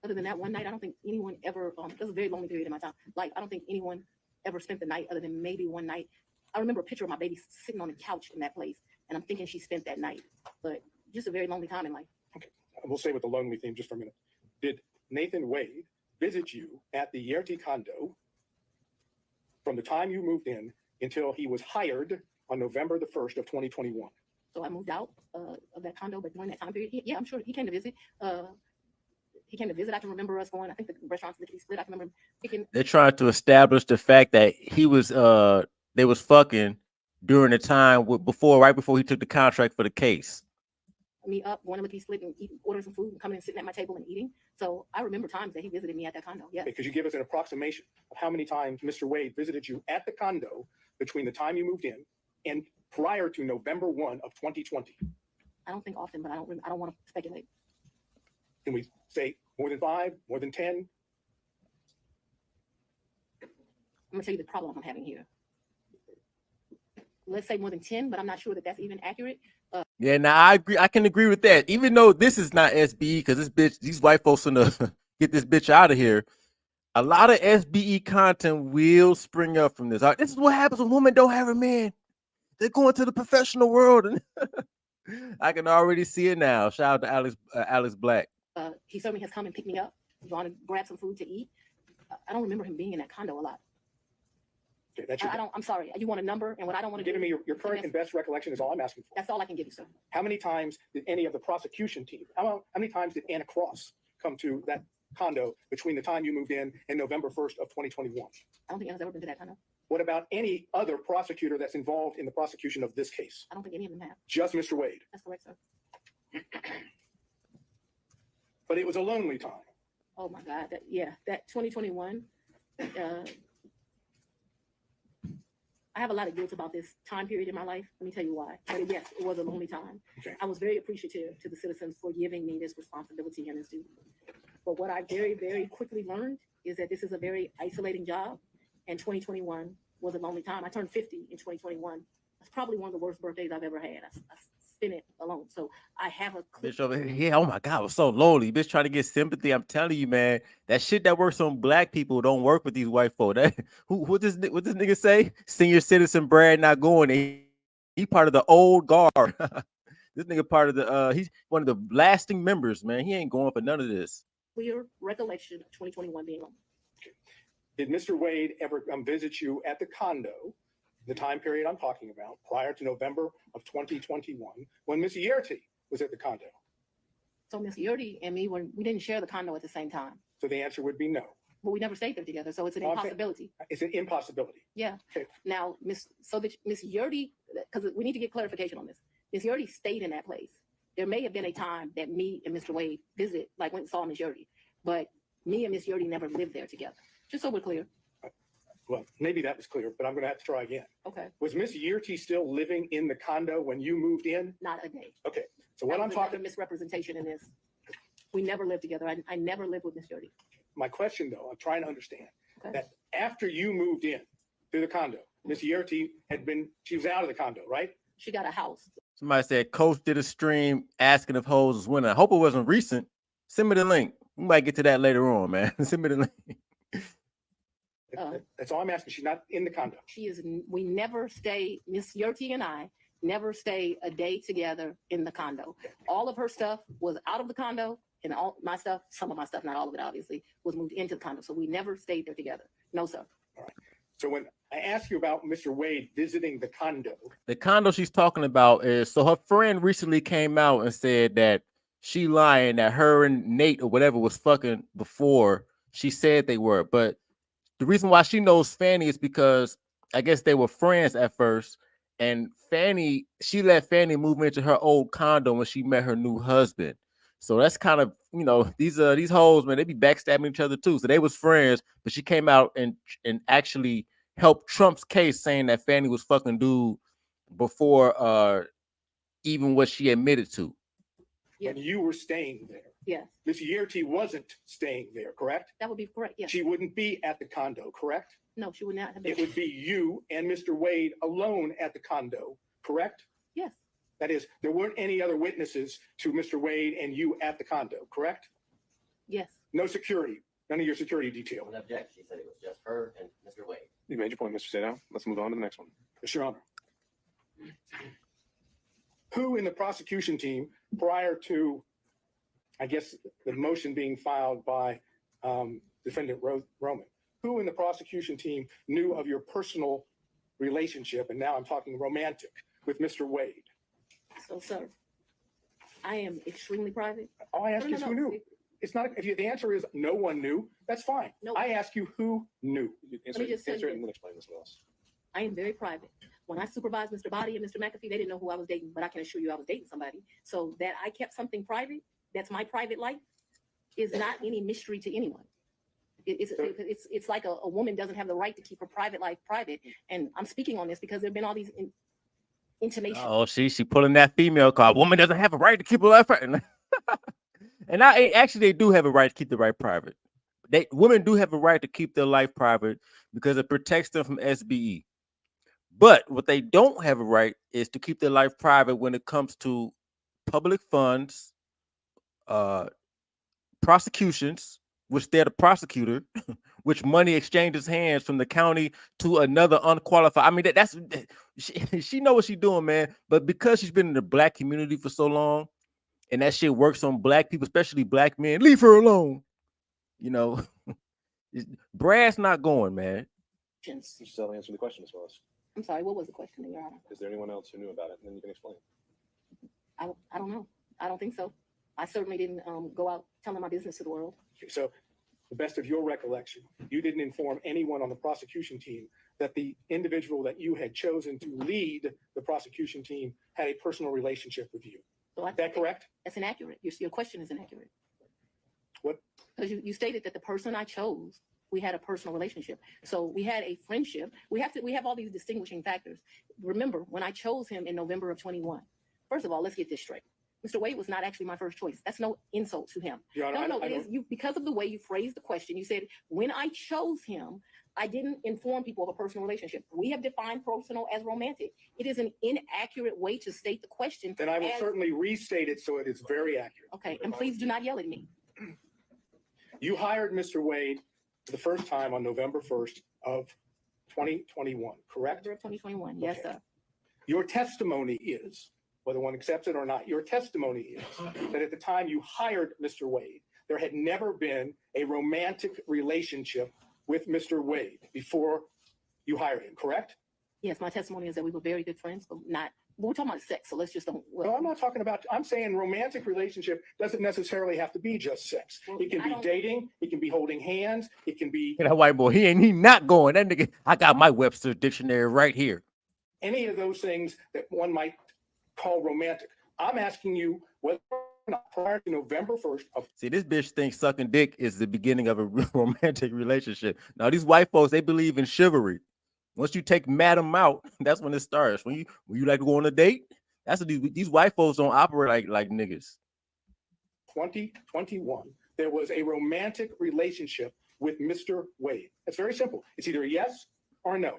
other than that one night, I don't think anyone ever, it was a very lonely period in my time. Like, I don't think anyone ever spent the night other than maybe one night. I remember a picture of my baby sitting on the couch in that place, and I'm thinking she spent that night, but just a very lonely time in life. Okay, we'll stay with the lonely theme just for a minute. Did Nathan Wade visit you at the Yurti condo from the time you moved in until he was hired on November the 1st of 2021? So I moved out of that condo, but during that time period, yeah, I'm sure he came to visit. He came to visit. I can remember us going. I think the restaurants literally split. I can remember picking. They're trying to establish the fact that he was they was fucking during the time right before he took the contract for the case. Me up, going to lickety split and ordering some food and coming and sitting at my table and eating. So I remember times that he visited me at that condo. Yeah. Because you give us an approximation of how many times Mr. Wade visited you at the condo between the time you moved in and prior to November 1 of 2020. I don't think often, but I don't want to speculate. Can we say more than 5, more than 10? I'm gonna tell you the problem I'm having here. Let's say more than 10, but I'm not sure that that's even accurate. Yeah, now I agree. I can agree with that. Even though this is not SBE, because this bitch, these white folks gonna get this bitch out of here. A lot of SBE content will spring up from this. This is what happens when women don't have a man. They're going to the professional world, and I can already see it now. Shout out to Alex Black. He certainly has come and picked me up, gone to grab some food to eat. I don't remember him being in that condo a lot. Okay, that's I'm sorry. You want a number, and what I don't want to do. Giving me your current and best recollection is all I'm asking for. That's all I can give you, sir. How many times did any of the prosecution team, how many times did Anna Cross come to that condo between the time you moved in and November 1st of 2021? I don't think Anna's ever been to that condo. What about any other prosecutor that's involved in the prosecution of this case? I don't think any of them have. Just Mr. Wade. That's correct, sir. But it was a lonely time. Oh my God. That 2021. I have a lot of guilt about this time period in my life. Let me tell you why. But yes, it was a lonely time. Okay. I was very appreciative to the citizens for giving me this responsibility and this duty. But what I very, very quickly learned is that this is a very isolating job. And 2021 was a lonely time. I turned 50 in 2021. That's probably one of the worst birthdays I've ever had. I spent it alone. So I have a Bitch over here. Yeah, oh my God, I was so lonely. Bitch trying to get sympathy. I'm telling you, man, that shit that works on black people don't work with these white folk. What this nigga say? Senior citizen Brad not going. He part of the old guard. This nigga part of the he's one of the lasting members, man. He ain't going for none of this. clear recollection of 2021 being on. Did Mr. Wade ever visit you at the condo, the time period I'm talking about, prior to November of 2021, when Miss Yurti was at the condo? So Miss Yurti and me, we didn't share the condo at the same time, So the answer would be no. but we never stayed there together. So it's an Well, I'm saying- impossibility. It's an impossibility. Yeah. Okay. Now, Miss Yurti, because we need to get clarification on this. Miss Yurti stayed in that place. There may have been a time that me and Mr. Wade went and saw Miss Yurti, but me and Miss Yurti never lived there together. Just so we're clear. Well, maybe that was clear, but I'm going to have to try again. Okay. Was Miss Yurti still living in the condo when you moved in? Not a day. Okay. So what That I'm was another talking, misrepresentation in this. We never lived together. I never lived with Miss Yurti. my question though, I'm trying to understand Okay. that after you moved in to the condo, Miss Yurti she was out of the condo, right? She got a house. Somebody said Coach did a stream asking if hoes was winning. I hope it wasn't recent. Send me the link. We might get to that later on, man. Send me the link. That's all I'm asking. She's not in the condo. We never stay, Miss Yurti and I never stay a day together in the condo. All of her stuff was out of the condo, and all my stuff, some of my stuff, not all of it obviously, was moved into the condo. So we never stayed there together. No, sir. So when I asked you about Mr. Wade visiting the condo. The condo she's talking about is, so her friend recently came out and said that she lying, that her and Nate or whatever was fucking before she said they were. But the reason why she knows Fanny is because I guess they were friends at first. And she let Fanny move into her old condo when she met her new husband. So that's kind of, these hoes, man, they be backstabbing each other too. So they was friends, but she came out and actually helped Trump's case, saying that Fanny was fucking dude before even what she admitted to. When you were staying there. Yes, Miss Yerty wasn't staying there, correct? that would be correct. Yes. She wouldn't be at the condo, correct? No, she would not have been. It would be you and Mr. Wade alone at the condo, correct? Yes. That is, there weren't any other witnesses to Mr. Wade and you at the condo, correct? Yes. No security, none of your security detail. Would object. She said it was just her and Mr. Wade. You made your point, Mr. Sadow. Let's move on to the next one. Yes, Your Honor. Who in the prosecution team, prior to, I guess, the motion being filed by defendant Roman, who in the prosecution team knew of your personal relationship, and now I'm talking romantic, with Mr. Wade? So, sir, I am extremely private. All I ask you is who knew. It's not, if the answer is no one knew, that's fine. No. I ask you who knew. Answer, me just tell answer it you and then explain this, Willis. I am very private. When I supervised Mr. Body and Mr. McAfee, they didn't know who I was dating, but I can assure you I was dating somebody. So that I kept something private, that's my private life, is not any mystery to anyone. It's like a woman doesn't have the right to keep her private life private. And I'm speaking on this because there have been all these intimations. Oh, she pulling that female card. Woman doesn't have a right to keep her life private. And they do have a right to keep the right private. Women do have a right to keep their life private because it protects them from SBE. But what they don't have a right is to keep their life private when it comes to public funds, prosecutions, which they're the prosecutor, which money exchanges hands from the county to another unqualified. I mean, she know what she's doing, man. But because she's been in the black community for so long, and that shit works on black people, especially black men, leave her alone. Brad's not going, man. You still haven't answered the question, Ms. Willis. I'm sorry, what was the question, Your Honor? Is there anyone else who knew about it? And then you can explain. I don't know. I don't think so. I certainly didn't go out telling my business to the world. So, to the best of your recollection, you didn't inform anyone on the prosecution team that the individual that you had chosen to lead the prosecution team had a personal relationship with you. So Is that correct? That's inaccurate. Your question is inaccurate. What? Because you stated that the person I chose, we had a personal relationship. So we had a friendship. We have all these distinguishing factors. Remember, when I chose him in November of 21, first of all, let's get this straight. Mr. Wade was not actually my first choice. That's no insult to him. Your Honor, No, it is you because of the way you phrased the question. You said, when I chose him, I didn't inform people of a personal relationship. We have defined personal as romantic. It is an inaccurate way to state the question. Then I will certainly restate it so it is very accurate. Okay, and please do not yell at me. You hired Mr. Wade for the first time on November 1st of 2021, correct? November of 2021, yes, Okay. sir. Your testimony is, whether one accepts it or not, your testimony is that at the time you hired Mr. Wade, there had never been a romantic relationship with Mr. Wade before you hired him, correct? Yes, my testimony is that we were very good friends, but we're talking about sex, so let's just don't. No, I'm not talking about, I'm saying romantic relationship doesn't necessarily have to be just sex. Well, It can I be don't- dating, it can be holding hands, it can be That white boy, he not going. That nigga, I got my Webster dictionary right here. any of those things that one might call romantic. I'm asking you whether or not prior to November 1st of See, this bitch thinks sucking dick is the beginning of a romantic relationship. Now, these white folks, they believe in chivalry. Once you take madam out, that's when it starts. When you like to go on a date, that's what these white folks don't operate like niggas. 2021, there was a romantic relationship with Mr. Wade. It's very simple. It's either a yes or a no.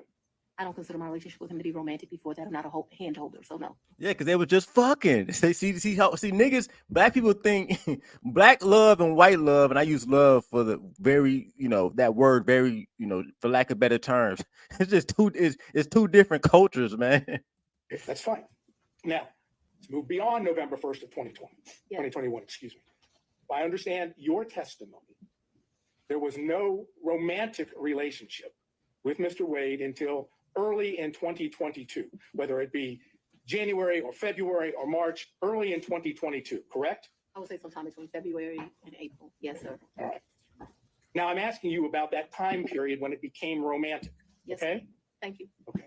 I don't consider my relationship with him to be romantic before that. I'm not a hand holder, so no. Yeah, because they were just fucking. See niggas, black people think black love and white love, and I use love for the very, that word very, for lack of better terms. It's just it's two different cultures, man. That's fine. Now, let's move beyond November 1st of 2020, Yeah. 2021, excuse me. I understand your testimony. There was no romantic relationship with Mr. Wade until early in 2022, whether it be January or February or March, early in 2022, correct? I would say sometime between February and April. Yes, sir. All right. Now I'm asking you about that time period when it became romantic, Yes, okay? sir. Thank you. Okay.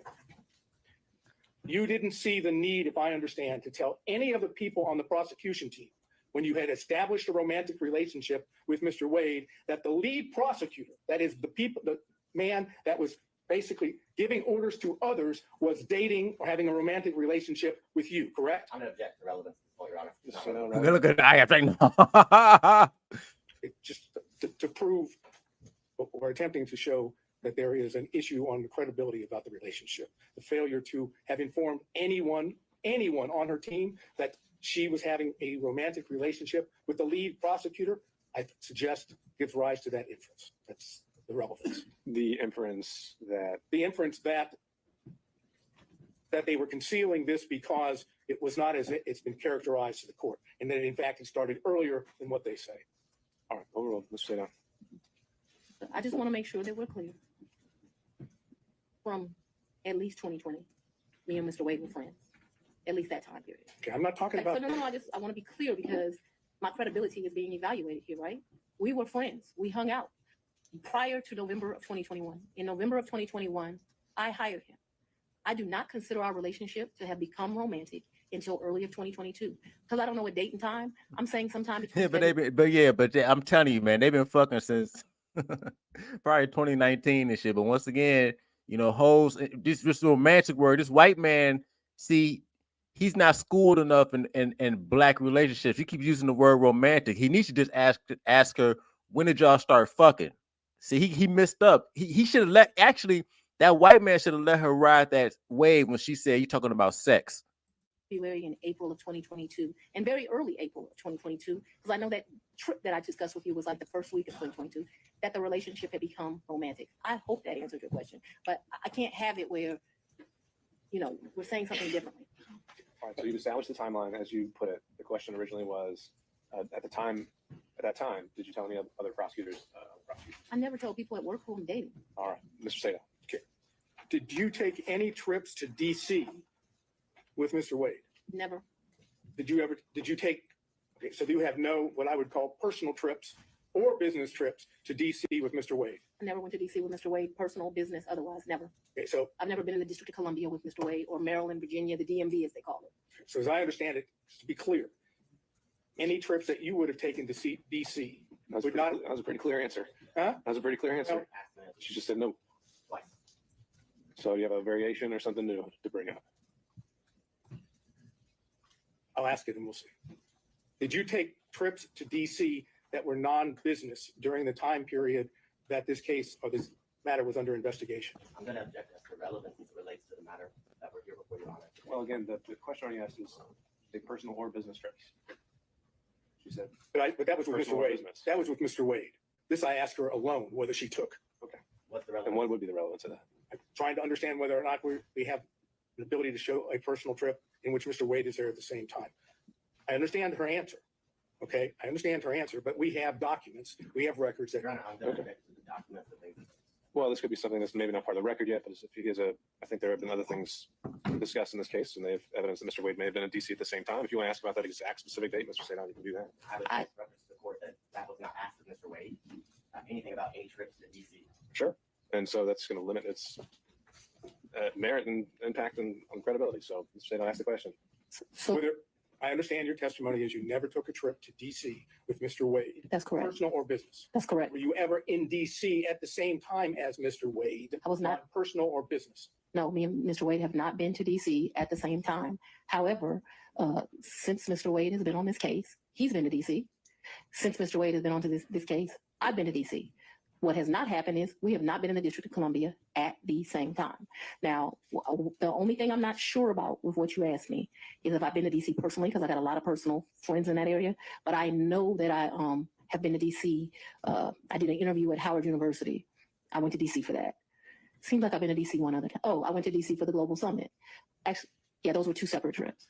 You didn't see the need, if I understand, to tell any of the people on the prosecution team when you had established a romantic relationship with Mr. Wade that the lead prosecutor, that is the man that was basically giving orders to others, was dating or having a romantic relationship with you, correct? I'm gonna object to relevance to this point, Your Honor. Just so no, Look at I have no. Just to prove what we're attempting to show that there is an issue on the credibility about the relationship. The failure to have informed anyone on her team that she was having a romantic relationship with the lead prosecutor, I suggest gives rise to that inference. That's the relevance. the inference that The inference that they were concealing this because it was not as it's been characterized to the court, and that in fact it started earlier than what they say. all right, overruled. Mr. Seda. I just want to make sure that we're clear. From at least 2020, me and Mr. Wade were friends. At least that time period. Okay, I'm not talking So about. no, I want to be clear because my credibility is being evaluated here, right? We were friends. We hung out prior to November of 2021. In November of 2021, I hired him. I do not consider our relationship to have become romantic until early of 2022 because I don't know a date and time. I'm saying sometime between. Yeah, but I'm telling you, man, they've been fucking since probably 2019 and shit. But once again, you know, hoes, this romantic word, this white man, see, he's not schooled enough in black relationships. He keeps using the word romantic. He needs to just ask her, when did y'all start fucking? See, he messed up. He should have actually, that white man should have let her ride that wave when she said, "You talking about sex." February and April of 2022, and very early April of 2022, because I know that trip that I discussed with you was like the first week of 2022, that the relationship had become romantic. I hope that answered your question, but I can't have it where, you know, we're saying something differently. All right, so you've established the timeline as you put it. The question originally was, at that time, did you tell any other prosecutors? I never told people at work who I'm dating. All right, Mr. Seda. Did you take any trips to DC with Mr. Wade? Never. Did you take, okay, so you have no, what I would call personal trips or business trips to DC with Mr. Wade? I never went to DC with Mr. Wade, personal, business, otherwise, never. Okay, so I've never been in the District of Columbia with Mr. Wade or Maryland, Virginia, the DMV as they call it. as I understand it, to be clear, any trips that you would have taken to see DC That would not, was a pretty clear answer. huh? That was a pretty clear answer. No. She just said no. Twice. So you have a variation or something new to bring up? I'll ask it and we'll see. Did you take trips to DC that were non-business during the time period that this case or this matter was under investigation? I'm gonna object as to relevance as it relates to the matter that we're here before Your Honor. Well, again, the question already asked is a personal or business trips. She said, But that was with Mr. Personal Wade. business. That was with Mr. Wade. This I asked her alone whether she took. What's the and relevance? what would be the relevance of that? I'm trying to understand whether or not we have the ability to show a personal trip in which Mr. Wade is there at the same time. I understand her answer. Okay, I understand her answer, but we have documents, we have records that. Your Honor, I'm gonna object to the documents that they. Well, this could be something that's maybe not part of the record yet, but if he has I think there have been other things discussed in this case, and they have evidence that Mr. Wade may have been in DC at the same time. If you want to ask about that exact specific date, Mr. Sadon, you can do that. I would just reference to the court that was not asked of Mr. Wade, anything about any trips to DC. Sure. And so that's going to limit its merit and impact on credibility. So Mr. Sadon, ask the question. So Whether, I understand your testimony is you never took a trip to DC with Mr. Wade, that's correct. personal or business. That's correct. Were you ever in DC at the same time as Mr. Wade? I was not. Personal or business? No, me and Mr. Wade have not been to DC at the same time. However, since Mr. Wade has been on this case, he's been to DC. Since Mr. Wade has been on to this case, I've been to DC. What has not happened is we have not been in the District of Columbia at the same time. Now, the only thing I'm not sure about with what you asked me is if I've been to DC personally, because I got a lot of personal friends in that area. But I know that I have been to DC. I did an interview at Howard University. I went to DC for that. Seems like I've been to DC one other time. Oh, I went to DC for the Global Summit. Actually, yeah, those were two separate trips.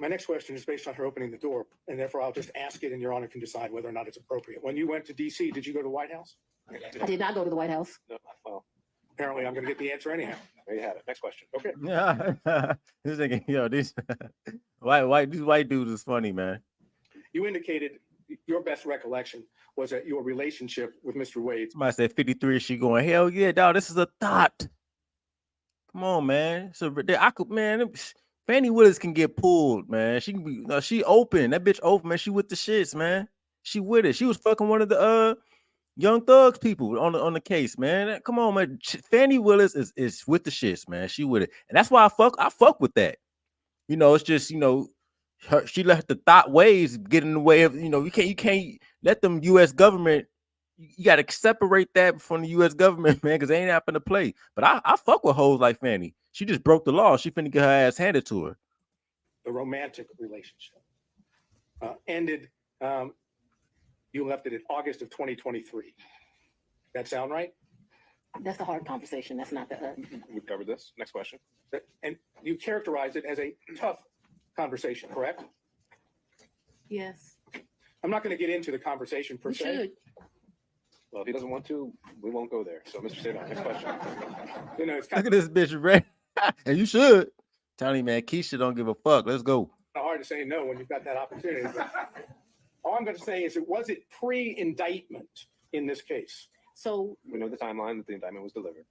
My next question is based on her opening the door, and therefore I'll just ask it, and Your Honor can decide whether or not it's appropriate. When you went to D.C., did you go to the White House? I did not go to the White House. No, well, Apparently, I'm going to get the answer anyhow. there you have it. Next question. Okay. Yeah, this nigga, yo, these these white dudes is funny, man. You indicated your best recollection was that your relationship with Mr. Wade. Somebody said 53. She going, hell yeah, dog. This is a thought. Come on, man. So I could, man. Fani Willis can get pulled, man. She can be, no, she open. That bitch open, man. She with the shits, man. She with it. She was fucking one of the Young Thugs people on the case, man. Come on, man. Fani Willis is with the shits, man. She with it, and that's why I fuck with that. You know, it's just, you know, she let the thought ways get in the way of, you know, you can't let them U.S. government. You got to separate that from the U.S. government, man, because they ain't happen to play. But I fuck with hoes like Fani. She just broke the law. She finna get her ass handed to her. The romantic relationship ended. You left it in August of 2023. That sound right? That's a hard conversation. That's not the. We've covered this. Next question. And you characterized it as a tough conversation, correct? Yes. I'm not going to get into the conversation per We se. should. Well, if he doesn't want to, we won't go there. So, Mr. Sadon, next question. You know, it's Look kind at this bitch, Ray. And you should. Tell me, man, Keisha don't give a fuck. Let's go. of hard to say no when you've got that opportunity. But all I'm going to say is, was it pre-indictment in this case? So, We know the timeline that the indictment was delivered.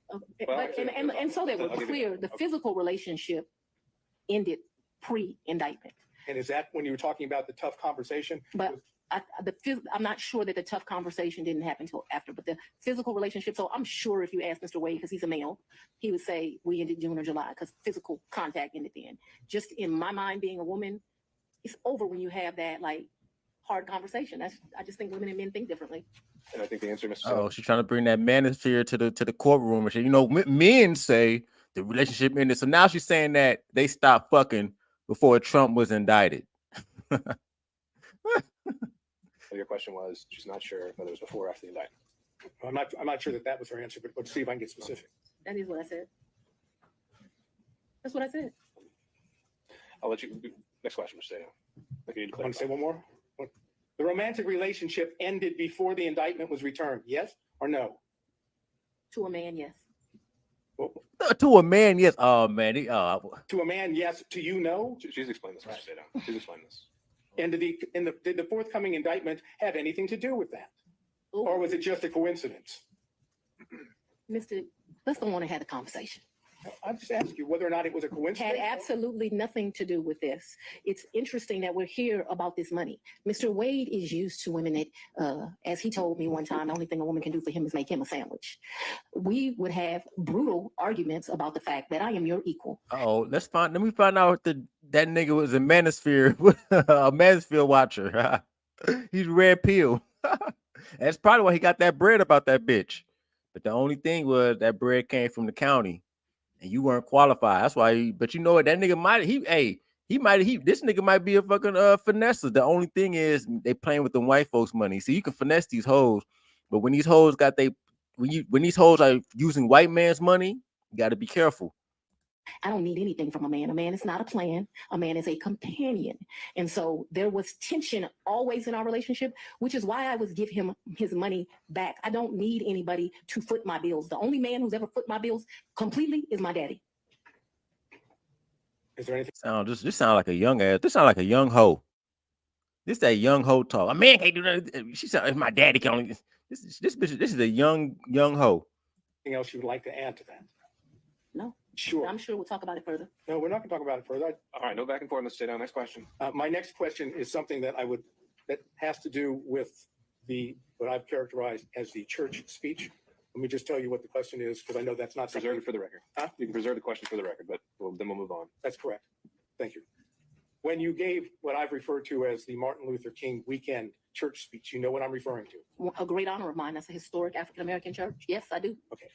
and so that we're I'll give you clear, that. the Okay. physical relationship ended pre-indictment. And is that when you were talking about the tough conversation? But I'm not sure that the tough conversation didn't happen until after, but the physical relationship. So I'm sure if you ask Mr. Wade, because he's a male, he would say we ended June or July because physical contact ended then. Just in my mind, being a woman, it's over when you have that like hard conversation. I just think women and men think differently. And I think the answer, Mr. Oh, Sadon, she's trying to bring that manosphere to the courtroom and shit. You know, men say the relationship ended. So now she's saying that they stopped fucking before Trump was indicted. so your question was, she's not sure whether it was before or after the indictment. I'm not sure that was her answer, but let's see if I can get specific. That is what I said. That's what I said. I'll let you. Next question, Mr. Sadon. Okay, you I want to say one more. The romantic relationship ended before the indictment was returned. Yes or no? To a man, yes. Well, To a man, yes. Oh man, to a man, yes. To you, no. She's explained this, Mr. Sadon. She's explained this. And did the forthcoming indictment have anything to do with that, Ooh, or was it just a coincidence? Mr. Let's go on and have a conversation. I just asked you whether or not it was a Had coincidence. absolutely nothing to do with this. It's interesting that we're here about this money. Mr. Wade is used to women that, as he told me one time, the only thing a woman can do for him is make him a sandwich. We would have brutal arguments about the fact that I am your equal. oh, let me find out that nigga was a manosphere, a manosphere watcher. He's red pill. That's probably why he got that bread about that bitch. But the only thing was that bread came from the county. And you weren't qualified. That's why. But you know what? That nigga this nigga might be a fucking finesser. The only thing is they playing with the white folks' money. So you can finesse these hoes, but when these hoes when these hoes are using white man's money, you got to be careful. I don't need anything from a man. A man is not a plan. A man is a companion. And so there was tension always in our relationship, which is why I was give him his money back. I don't need anybody to foot my bills. The only man who's ever foot my bills completely is my daddy. Is there anything? This sound like a young ass. This sound like a young hoe. This that young hoe talk. A man can't do that. She said, "My daddy can only." This bitch. This is a young hoe. Anything else you would like to add to that? No. Sure. I'm sure we'll talk about it further. No, we're not going to talk about it further. All right, no back and forth, Mr. Sadon. Next question. My next question is something that has to do with what I've characterized as the church speech. Let me just tell you what the question is, because I know that's not Preserve it for the record. Huh? You can preserve the question for the record, but then we'll move on. That's correct. Thank you. When you gave what I've referred to as the Martin Luther King weekend church speech, you know what I'm referring to. A great honor of mine. That's a historic African-American church. Yes, I do. Okay.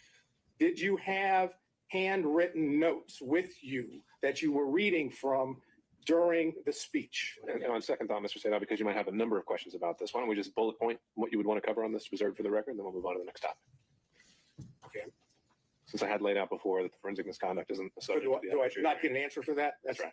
Did you have handwritten notes with you that you were reading from during the speech? And on second thought, Mr. Sadon, because you might have a number of questions about this, why don't we just bullet point what you would want to cover on this, reserved for the record, and then we'll move on to the next topic. Okay. Since I had laid out before that the forensic misconduct isn't a So subject. do I not get an answer for that? That's right.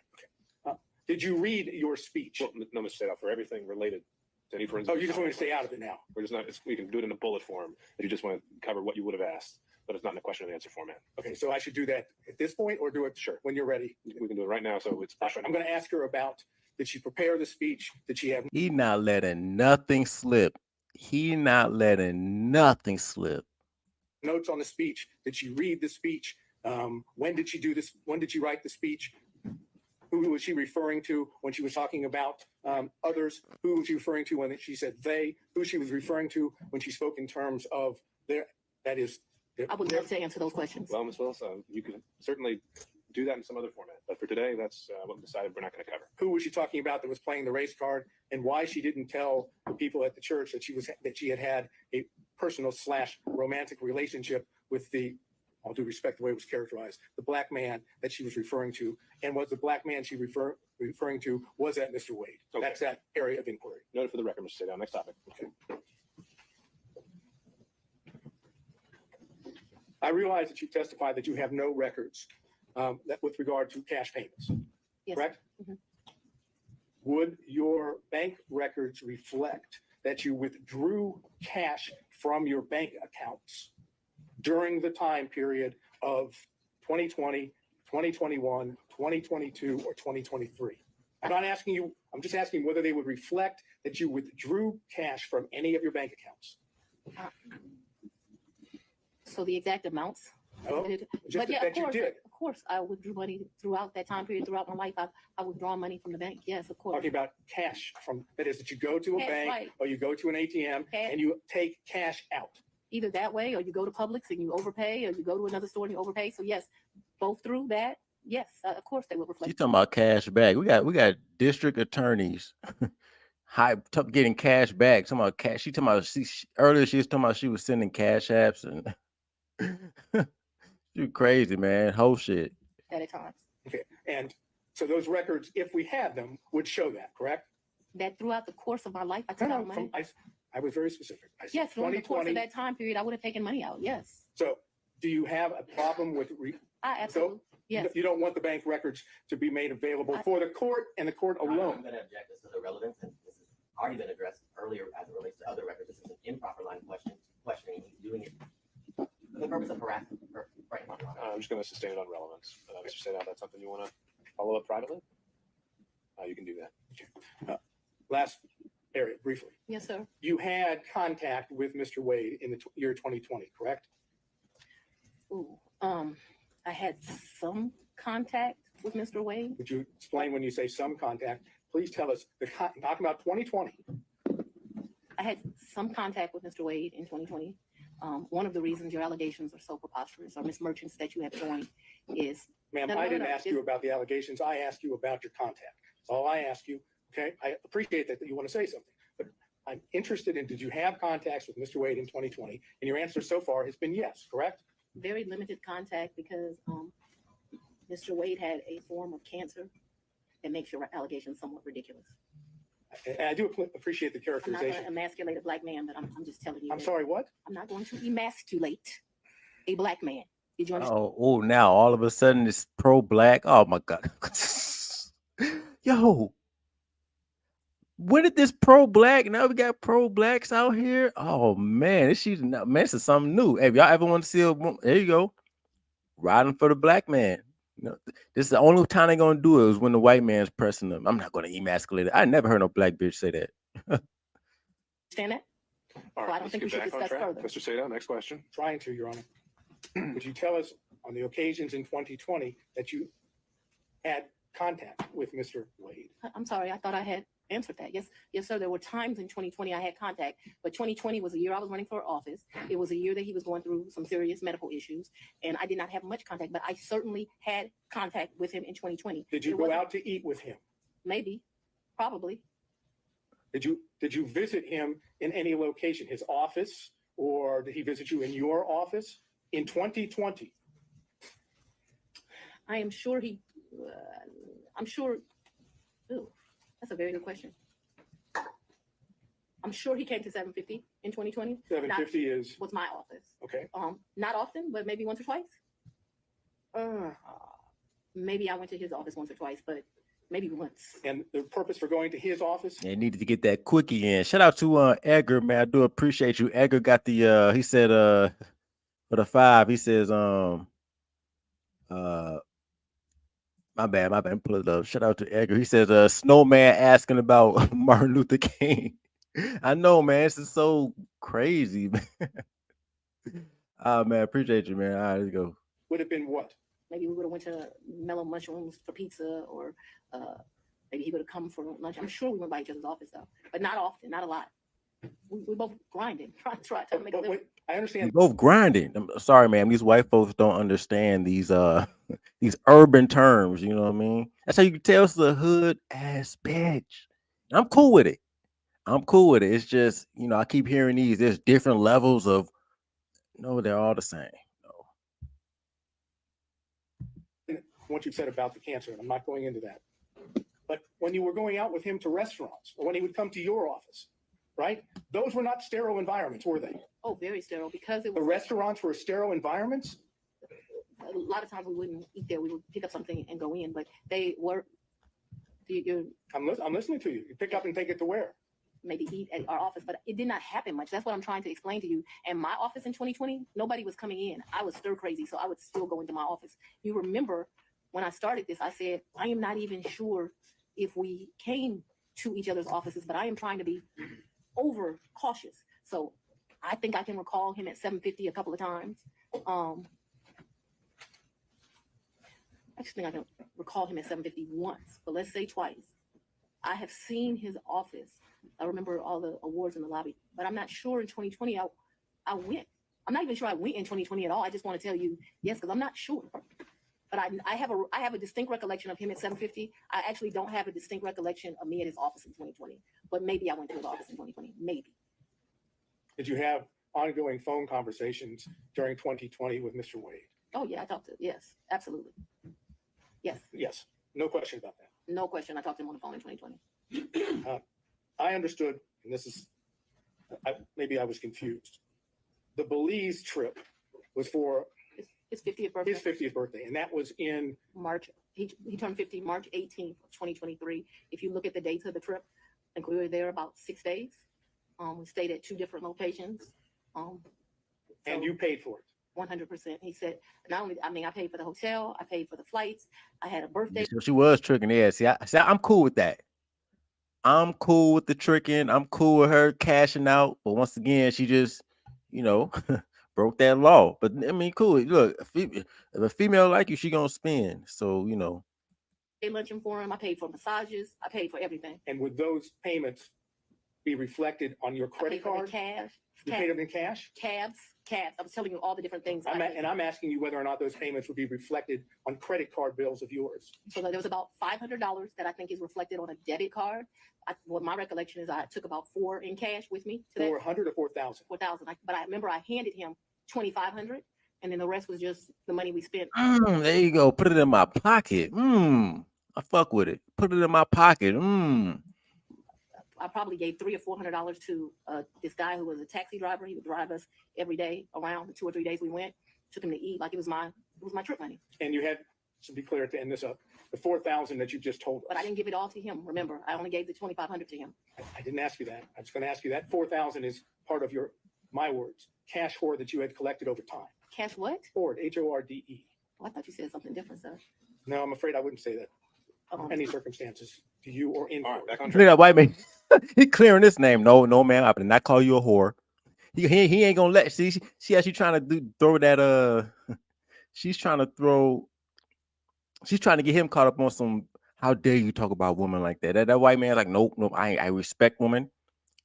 Okay. Did you read your speech? Well, no, Mr. Sadow, for everything related to any forensic. Oh, you just want me to stay out of it now? We're just not, we can do it in a bullet form if you just want to cover what you would have asked, but it's not in a question and answer format. Okay, so I should do that at this point or do it Sure. when you're ready? We can do it right now, so it's fresh. I'm going to ask her about, did she prepare the speech? Did she have He not letting nothing slip. He not letting nothing slip. notes on the speech? Did she read the speech? When did she do this? When did she write the speech? Who was she referring to when she was talking about others? Who was she referring to when she said they? Who she was referring to when she spoke in terms of their, that is. I would love to answer those questions. Well, Ms. Willis, you can certainly do that in some other format, but for today, that's what we decided we're not going to cover. Who was she talking about that was playing the race card, and why she didn't tell the people at the church that she had a personal / romantic relationship with the, all due respect the way it was characterized, the black man that she was referring to, and was the black man she referring to, was that Mr. Wade? Okay. That's that area of inquiry. Noted for the record, Mr. Sadow. Next topic. Okay. I realize that you testified that you have no records that with regard to cash payments, Yes. correct? Mhm. Would your bank records reflect that you withdrew cash from your bank accounts during the time period of 2020, 2021, 2022, or 2023? I'm not asking you, I'm just asking whether they would reflect that you withdrew cash from any of your bank accounts. So the exact amounts. No, But just yeah, that you did. of course, I withdrew money throughout that time period, throughout my life. I withdraw money from the bank. Yes, of course. Talking about cash from, that is that you go to a Cash, bank right. or you go to an ATM Cash. and you take cash out. Either that way, or you go to Publix and you overpay, or you go to another store and you overpay. So yes, both through that. Yes, of course they will She reflect. talking about cash back. We got district attorneys getting cash back. Talking about cash. She talking about earlier she was talking about she was sending cash apps and you crazy, man. Whole shit. At times. Okay. And so those records, if we had them, would show that, correct? That throughout the course of my life, I No, took no, out money. I was very specific. I said Yes, during the course of 2020. that time period, I would have taken money out. Yes, So do you have a problem with, I absolutely. Yes, you don't want the bank records to be made available for the court and the court I'm alone? going to object as to the relevance, and this has already been addressed earlier as it relates to other records. This is an improper line of questioning. He's doing it for the purpose of harassment. Right. I'm just going to sustain it on relevance. Mr. Sadow, that's something you want to follow up privately? You can do that. Last area, briefly. yes, sir. You had contact with Mr. Wade in the year 2020, correct? Ooh, I had some contact with Mr. Wade. Would you explain when you say some contact? Please tell us, talking about 2020. I had some contact with Mr. Wade in 2020. One of the reasons your allegations are so preposterous, or Miss Merchants that you have joined, is Ma'am, No, I no, didn't no, ask you about the allegations. I asked you about your contact. That's all I ask you. Okay, I appreciate that you want to say something, but I'm interested in, did you have contacts with Mr. Wade in 2020? And your answer so far has been yes, correct? very limited contact because Mr. Wade had a form of cancer that makes your allegations somewhat ridiculous. And I do appreciate the I'm not going characterization. to emasculate a black man, but I'm just telling you. I'm that sorry, what? I'm not going to emasculate a black man. Did you understand? Oh, now all of a sudden it's pro-black. Oh my God. Yo. When did this pro-black? Now we got pro-blacks out here. Oh man, this is something new. Hey, if y'all ever want to see there you go. Riding for the black man. You know, this is the only time they're gonna do it is when the white man's pressing them. I'm not gonna emasculate it. I never heard no black bitch say that. Understand that? All Well, I right, don't let's think we get should back on discuss track. further. Mr. Sadow, next question. Trying to, Your Honor. Would you tell us on the occasions in 2020 that you had contact with Mr. Wade? I'm sorry. I thought I had answered that. Yes, sir. There were times in 2020 I had contact, but 2020 was a year I was running for office. It was a year that he was going through some serious medical issues, and I did not have much contact, but I certainly had contact with him in 2020. Did you It go wasn't- out to eat with him? Maybe, probably. Did you visit him in any location, his office, or did he visit you in your office in 2020? I am sure I'm sure. Ooh, that's a very good question. I'm sure he came to 750 in 2020. 750 is, Was my office. okay. Not often, but maybe once or twice. Maybe I went to his office once or twice, but maybe once. And the purpose for going to his office? They needed to get that quickie in. Shout out to Edgar, man. I do appreciate you. Edgar got the he said for the 5, he says my bad, pull it up. Shout out to Edgar. He says Snowman asking about Martin Luther King. I know, man. This is so crazy, man. Man, appreciate you, man. All right, let's go. Would have been what? Maybe we would have went to Mellow Mushrooms for pizza, or maybe he would have come for lunch. I'm sure we went by each other's office though, but not often, not a lot. We both grinding, trying to make a living. I We understand. both grinding. I'm sorry, man. These white folks don't understand these these urban terms. You know what I mean? That's how you can tell it's a hood ass bitch. I'm cool with it. It's just, I keep hearing these. There's different levels of. No, they're all the same. No. What you said about the cancer, and I'm not going into that. But when you were going out with him to restaurants, or when he would come to your office, right? Those were not sterile environments, were they? Oh, very sterile, because it The was restaurants were sterile environments? a lot of times we wouldn't eat there. We would pick up something and go in, but they were. You I'm listening to you. You pick up and take it to where? maybe eat at our office, but it did not happen much. That's what I'm trying to explain to you. And my office in 2020, nobody was coming in. I was stir crazy, so I would still go into my office. You remember when I started this, I said, I am not even sure if we came to each other's offices, but I am trying to be over cautious. So I think I can recall him at 750 a couple of times. I just think I can recall him at 750 once, but let's say twice. I have seen his office. I remember all the awards in the lobby, but I'm not sure in 2020 I went. I'm not even sure I went in 2020 at all. I just want to tell you yes, because I'm not sure. But I have a distinct recollection of him at 750. I actually don't have a distinct recollection of me at his office in 2020, but maybe I went to his office in 2020. Maybe. Did you have ongoing phone conversations during 2020 with Mr. Wade? Oh yeah, I talked to. Yes, absolutely. Yes, Yes, no question about that. no question. I talked to him on the phone in 2020. I understood, and this is, maybe I was confused. The Belize trip was for His 50th birthday. his 50th birthday, and that was in March. He turned 50 March 18th, 2023. If you look at the dates of the trip, I think we were there about 6 days. We stayed at 2 different locations. and you paid for it. 100%. He said, not only, I paid for the hotel, I paid for the flights. I had a birthday. So she was tricking. Yeah, see, I'm cool with that. I'm cool with the tricking. I'm cool with her cashing out. But once again, she just, broke that law. But I mean, cool. Look, if a female like you, she gonna spend. So, Luncheon for him. I paid for massages. I paid for everything. And would those payments be reflected on your I credit paid for the card? cash. You paid them in cash? Cabs. I was telling you all the different things. I'm asking you whether or not those payments would be reflected on credit card bills of yours. So there was about $500 that I think is reflected on a debit card. What my recollection is, I took about 4 in cash with me to that 400 or 4,000? 4,000. But I remember I handed him 2,500, and then the rest was just the money we spent. there you go. Put it in my pocket. I fuck with it. Put it in my pocket. I probably gave $300 or $400 to this guy who was a taxi driver. He would drive us every day around the 2 or 3 days we went. Took him to eat like it was my trip money. And you had, to be clear to end this up, the 4,000 that you just told us. But I didn't give it all to him. Remember, I only gave the 2,500 to him. I didn't ask you that. I was going to ask you that 4,000 is part of my words, cash hoard that you had collected over time. Cash what? Hoard, H-O-R-D-E. Oh, I thought you said something different, sir. No, I'm afraid I wouldn't say that. Any circumstances to you or in. All right, back on Look track. at that white man. He clearing this name. No, man. I did not call you a whore. He ain't gonna let. See, she actually trying to throw that. She's trying to get him caught up on some. How dare you talk about women like that? That white man's like, nope. I respect women.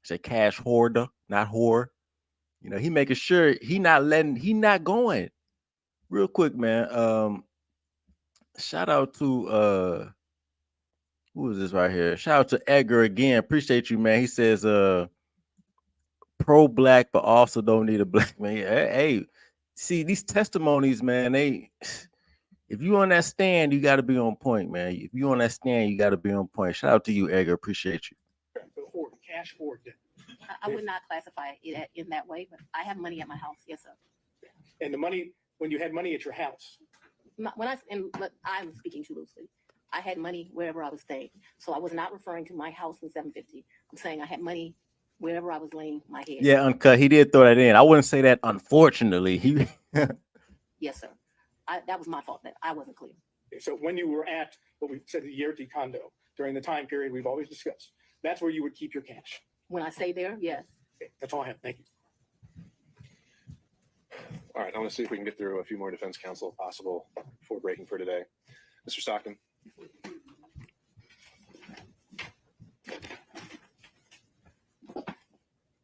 It's a cash hoarder, not whore. He making sure he not going. Real quick, man. Shout out to who is this right here? Shout out to Edgar again. Appreciate you, man. He says, pro-black, but also don't need a black man. Hey, see these testimonies, man. If you on that stand, you got to be on point, man. If you on that stand, you got to be on point. Shout out to you, Edgar. Appreciate you. The hoard, cash hoard. I would not classify it in that way, but I have money at my house. Yes, sir. And the money, when you had money at your house, I'm speaking too loosely. I had money wherever I was staying. So I was not referring to my house in 750. I'm saying I had money wherever I was laying my head. Yeah, Uncut. He did throw that in. I wouldn't say that. Unfortunately, he. Yes, sir. That was my fault that I wasn't clear. So when you were at what we said the Yerty condo during the time period we've always discussed, that's where you would keep your cash. When I stay there, yes. Okay, that's all I have. Thank you. All right, I want to see if we can get through a few more defense counsel if possible before breaking for today. Mr. Stockton.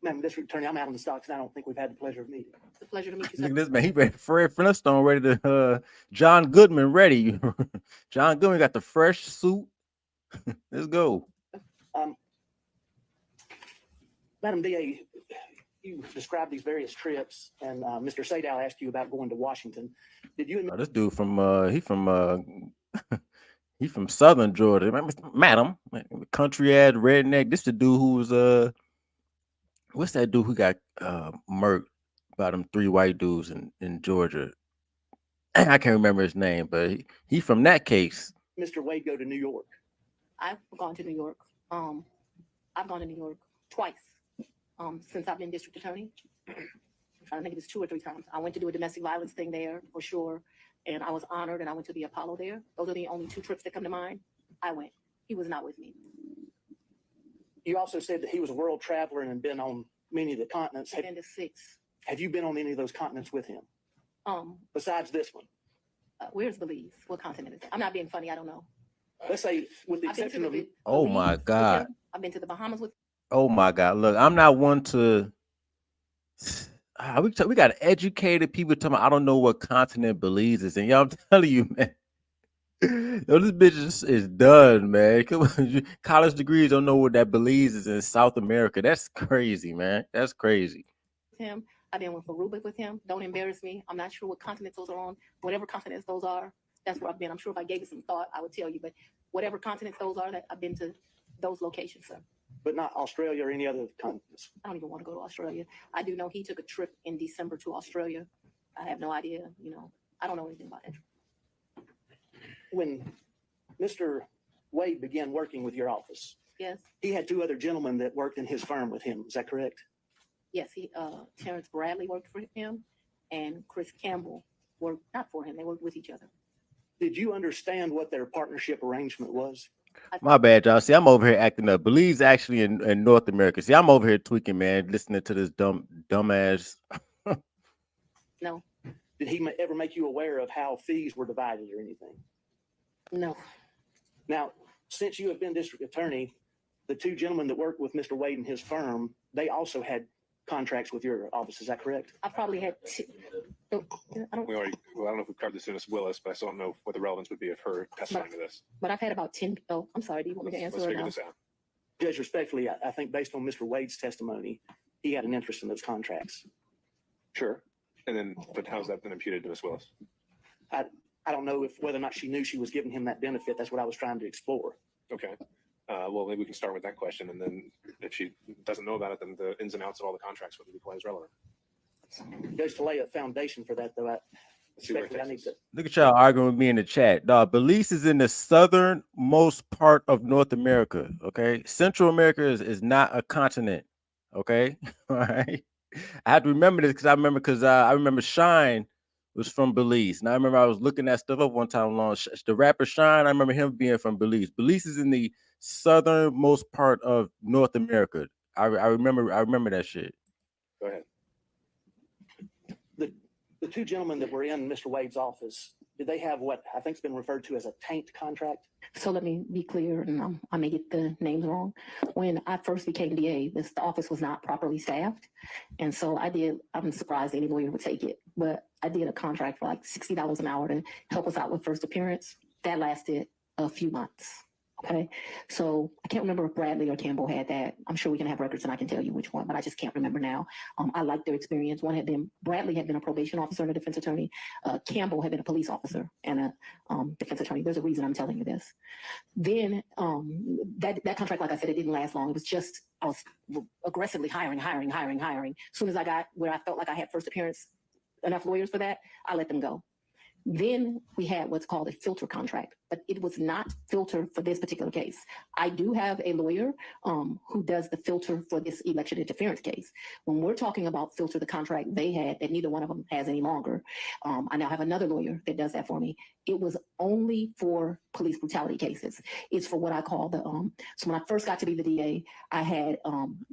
Madam District Attorney, I'm Alan Stockton. I don't think we've had the pleasure of meeting. It's a pleasure to meet you, Look sir. at this man. He ready. Fred Flintstone ready to. John Goodman ready. John Goodman got the fresh suit. Let's go. Madam DA, you described these various trips, and Mr. Sadal asked you about going to Washington. Did you? Oh, this dude from he from Southern Georgia. Madam, country ass redneck. This the dude who was what's that dude who got murked by them 3 white dudes in Georgia? I can't remember his name, but he from that case. Mr. Wade go to New York? I've gone to New York. I've gone to New York twice since I've been district attorney. I'm trying to think if it's 2 or 3 times. I went to do a domestic violence thing there for sure, and I was honored, and I went to the Apollo there. Those are the only 2 trips that come to mind. I went. He was not with me. You also said that he was a world traveler and had been on many of the continents. I've been to 6. Have you been on any of those continents with him besides this one? Where's Belize? What continent is it? I'm not being funny. I don't know. Let's say, with the I've been exception to of Belize Oh my with God. him. I've been to the Bahamas with. Oh my God. Look, I'm not one to. We got educated people talking about, I don't know what continent Belize is in. Y'all, I'm telling you, man. Yo, this bitch is done, man. Come on, college degrees don't know what that Belize is in South America. That's crazy, man. That's crazy. Him. I've been with Aruba with him. Don't embarrass me. I'm not sure what continents those are on. Whatever continents those are, that's where I've been. I'm sure if I gave it some thought, I would tell you. But whatever continents those are, that I've been to those locations, sir. But not Australia or any other continents. I don't even want to go to Australia. I do know he took a trip in December to Australia. I have no idea. I don't know anything about that. When Mr. Wade began working with your office, Yes, he had 2 other gentlemen that worked in his firm with him. Is that correct? yes. Terrence Bradley worked for him, and Chris Campbell worked not for him. They worked with each other. Did you understand what their partnership arrangement was? My bad, y'all. See, I'm over here acting up. Belize actually in North America. See, I'm over here tweaking, man, listening to this dumbass. No, Did he ever make you aware of how fees were divided or anything? no. Now, since you have been district attorney, the 2 gentlemen that worked with Mr. Wade and his firm, they also had contracts with your office. Is that correct? I probably had. I don't. I don't know if we covered this in Ms. Willis, but I still don't know what the relevance would be of her testifying to this. But I've had about 10. Oh, I'm sorry. Do you want me to answer Let's or figure no? this out. Judge, respectfully, I think based on Mr. Wade's testimony, he had an interest in those contracts. Sure. And then, but how's that been imputed to Ms. Willis? I don't know whether or not she knew she was giving him that benefit. That's what I was trying to explore. Okay. Well, maybe we can start with that question, and then if she doesn't know about it, then the ins and outs of all the contracts would be quite as relevant. Judge, to lay a foundation for that, though, Let's see where it respectfully, I need takes us. to. Look at y'all arguing with me in the chat. Dog, Belize is in the southernmost part of North America. Okay. Central America is not a continent. Okay. All right. I had to remember this because I remember Shine was from Belize. And I remember I was looking that stuff up one time long. The rapper Shine, I remember him being from Belize. Belize is in the southernmost part of North America. I remember that shit. Go ahead. The 2 gentlemen that were in Mr. Wade's office, did they have what I think's been referred to as a taint contract? So let me be clear, and I may get the names wrong. When I first became DA, the office was not properly staffed. And so I'm surprised any lawyer would take it, but I did a contract for like $60 an hour to help us out with first appearance. That lasted a few months. Okay. So I can't remember if Bradley or Campbell had that. I'm sure we can have records and I can tell you which one, but I just can't remember now. I like their experience. Bradley had been a probation officer and a defense attorney. Campbell had been a police officer and a defense attorney. There's a reason I'm telling you this. Then that contract, like I said, it didn't last long. It was just, I was aggressively hiring. As soon as I got where I felt like I had first appearance, enough lawyers for that, I let them go. Then we had what's called a filter contract. but it was not filtered for this particular case. I do have a lawyer who does the filter for this election interference case. When we're talking about filter the contract they had that neither one of them has any longer, I now have another lawyer that does that for me. It was only for police brutality cases. It's for what I call the, so when I first got to be the DA, I had,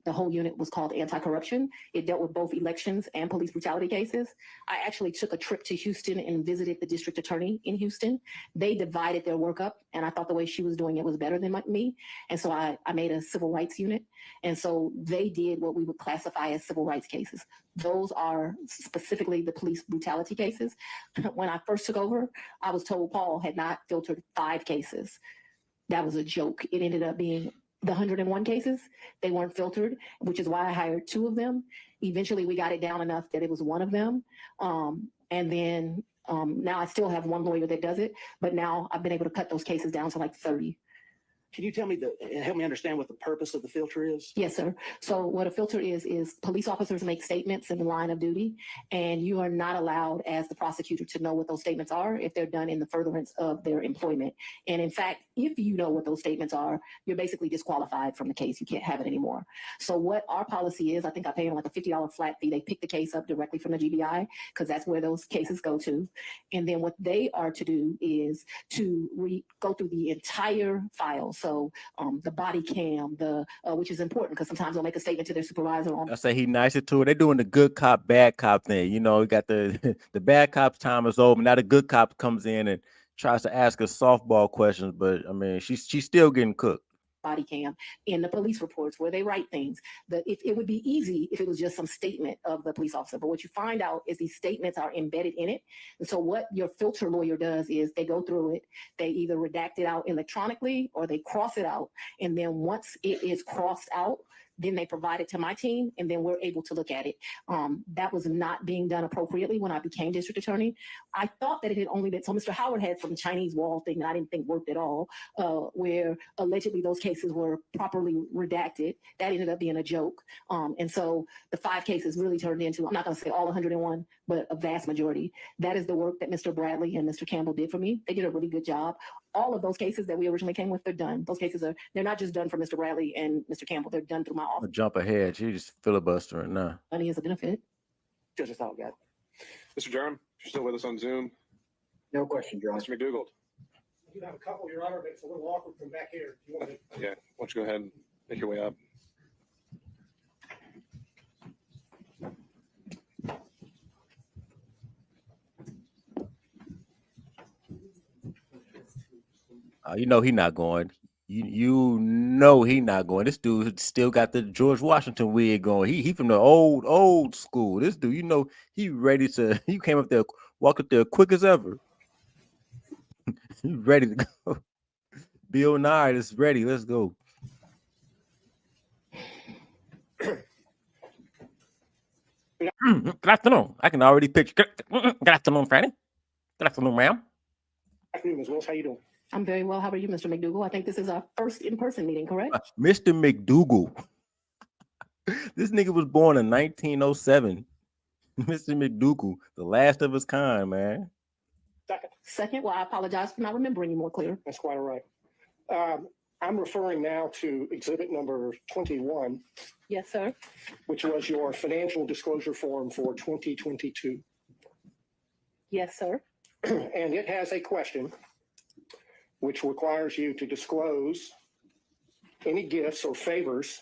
the whole unit was called anti-corruption. It dealt with both elections and police brutality cases. I actually took a trip to Houston and visited the district attorney in Houston. They divided their work up, and I thought the way she was doing it was better than me. And so I made a civil rights unit. And so they did what we would classify as civil rights cases. Those are specifically the police brutality cases. When I first took over, I was told Paul had not filtered 5 cases. That was a joke. It ended up being the 101 cases. They weren't filtered, which is why I hired 2 of them. Eventually, we got it down enough that it was 1 of them. And then now I still have 1 lawyer that does it, but now I've been able to cut those cases down to like 30. Can you tell me and help me understand what the purpose of the filter is? Yes, sir. So what a filter is police officers make statements in the line of duty, and you are not allowed as the prosecutor to know what those statements are if they're done in the furtherance of their employment. And in fact, if you know what those statements are, you're basically disqualified from the case. You can't have it anymore. So what our policy is, I think I pay them like a $50 flat fee. They pick the case up directly from the GBI because that's where those cases go to. And then what they are to do is to go through the entire file. So the body cam, which is important because sometimes they'll make a statement to their supervisor on. I say he nicer to it. They're doing the good cop, bad cop thing. You know, you got the bad cop's time is over. Now the good cop comes in and tries to ask us softball questions, but I mean, she's still getting cooked. Body cam in the police reports where they write things that if it would be easy if it was just some statement of the police officer, but what you find out is these statements are embedded in it. And so what your filter lawyer does is they go through it, they either redact it out electronically or they cross it out, and then once it is crossed out, then they provide it to my team, and then we're able to look at it. That was not being done appropriately when I became district attorney. I thought that it had only been, so Mr. Howard had some Chinese wall thing that I didn't think worked at all, where allegedly those cases were properly redacted. That ended up being a joke. And so the 5 cases really turned into, I'm not gonna say all 101, but a vast majority. That is the work that Mr. Bradley and Mr. Campbell did for me. They did a really good job. All of those cases that we originally came with, they're done. Those cases they're not just done for Mr. Bradley and Mr. Campbell, they're done through my office. Jump ahead. She just filibustering now. Money is a benefit. Judge, that's all I got. Mr. Durham, you're still with us on Zoom. No question, Your Honor. Mr. McDougald. I do have a couple, Your Honor, but it's a little awkward from back here. You want to- Yeah, why don't you go ahead and make your way up? You know he not going. You know he not going. This dude still got the George Washington wig going. He from the old school. This dude, you know, he ready to. He came up there, walk up there quick as ever. He ready to go. Bill Nye is ready. Let's go. Good afternoon. I can already picture. Good afternoon, Fani. Good afternoon, ma'am. Good afternoon, Ms. Willis. How you doing? I'm very well. How are you, Mr. McDougall? I think this is our first in-person meeting, correct? Mr. McDougall. This nigga was born in 1907. Mr. McDougall, the last of his kind, man. Second, well, I apologize for not remembering you more clear. That's quite all right. I'm referring now to exhibit number 21, Yes, sir. which was your financial disclosure form for 2022. Yes, sir. And it has a question which requires you to disclose any gifts or favors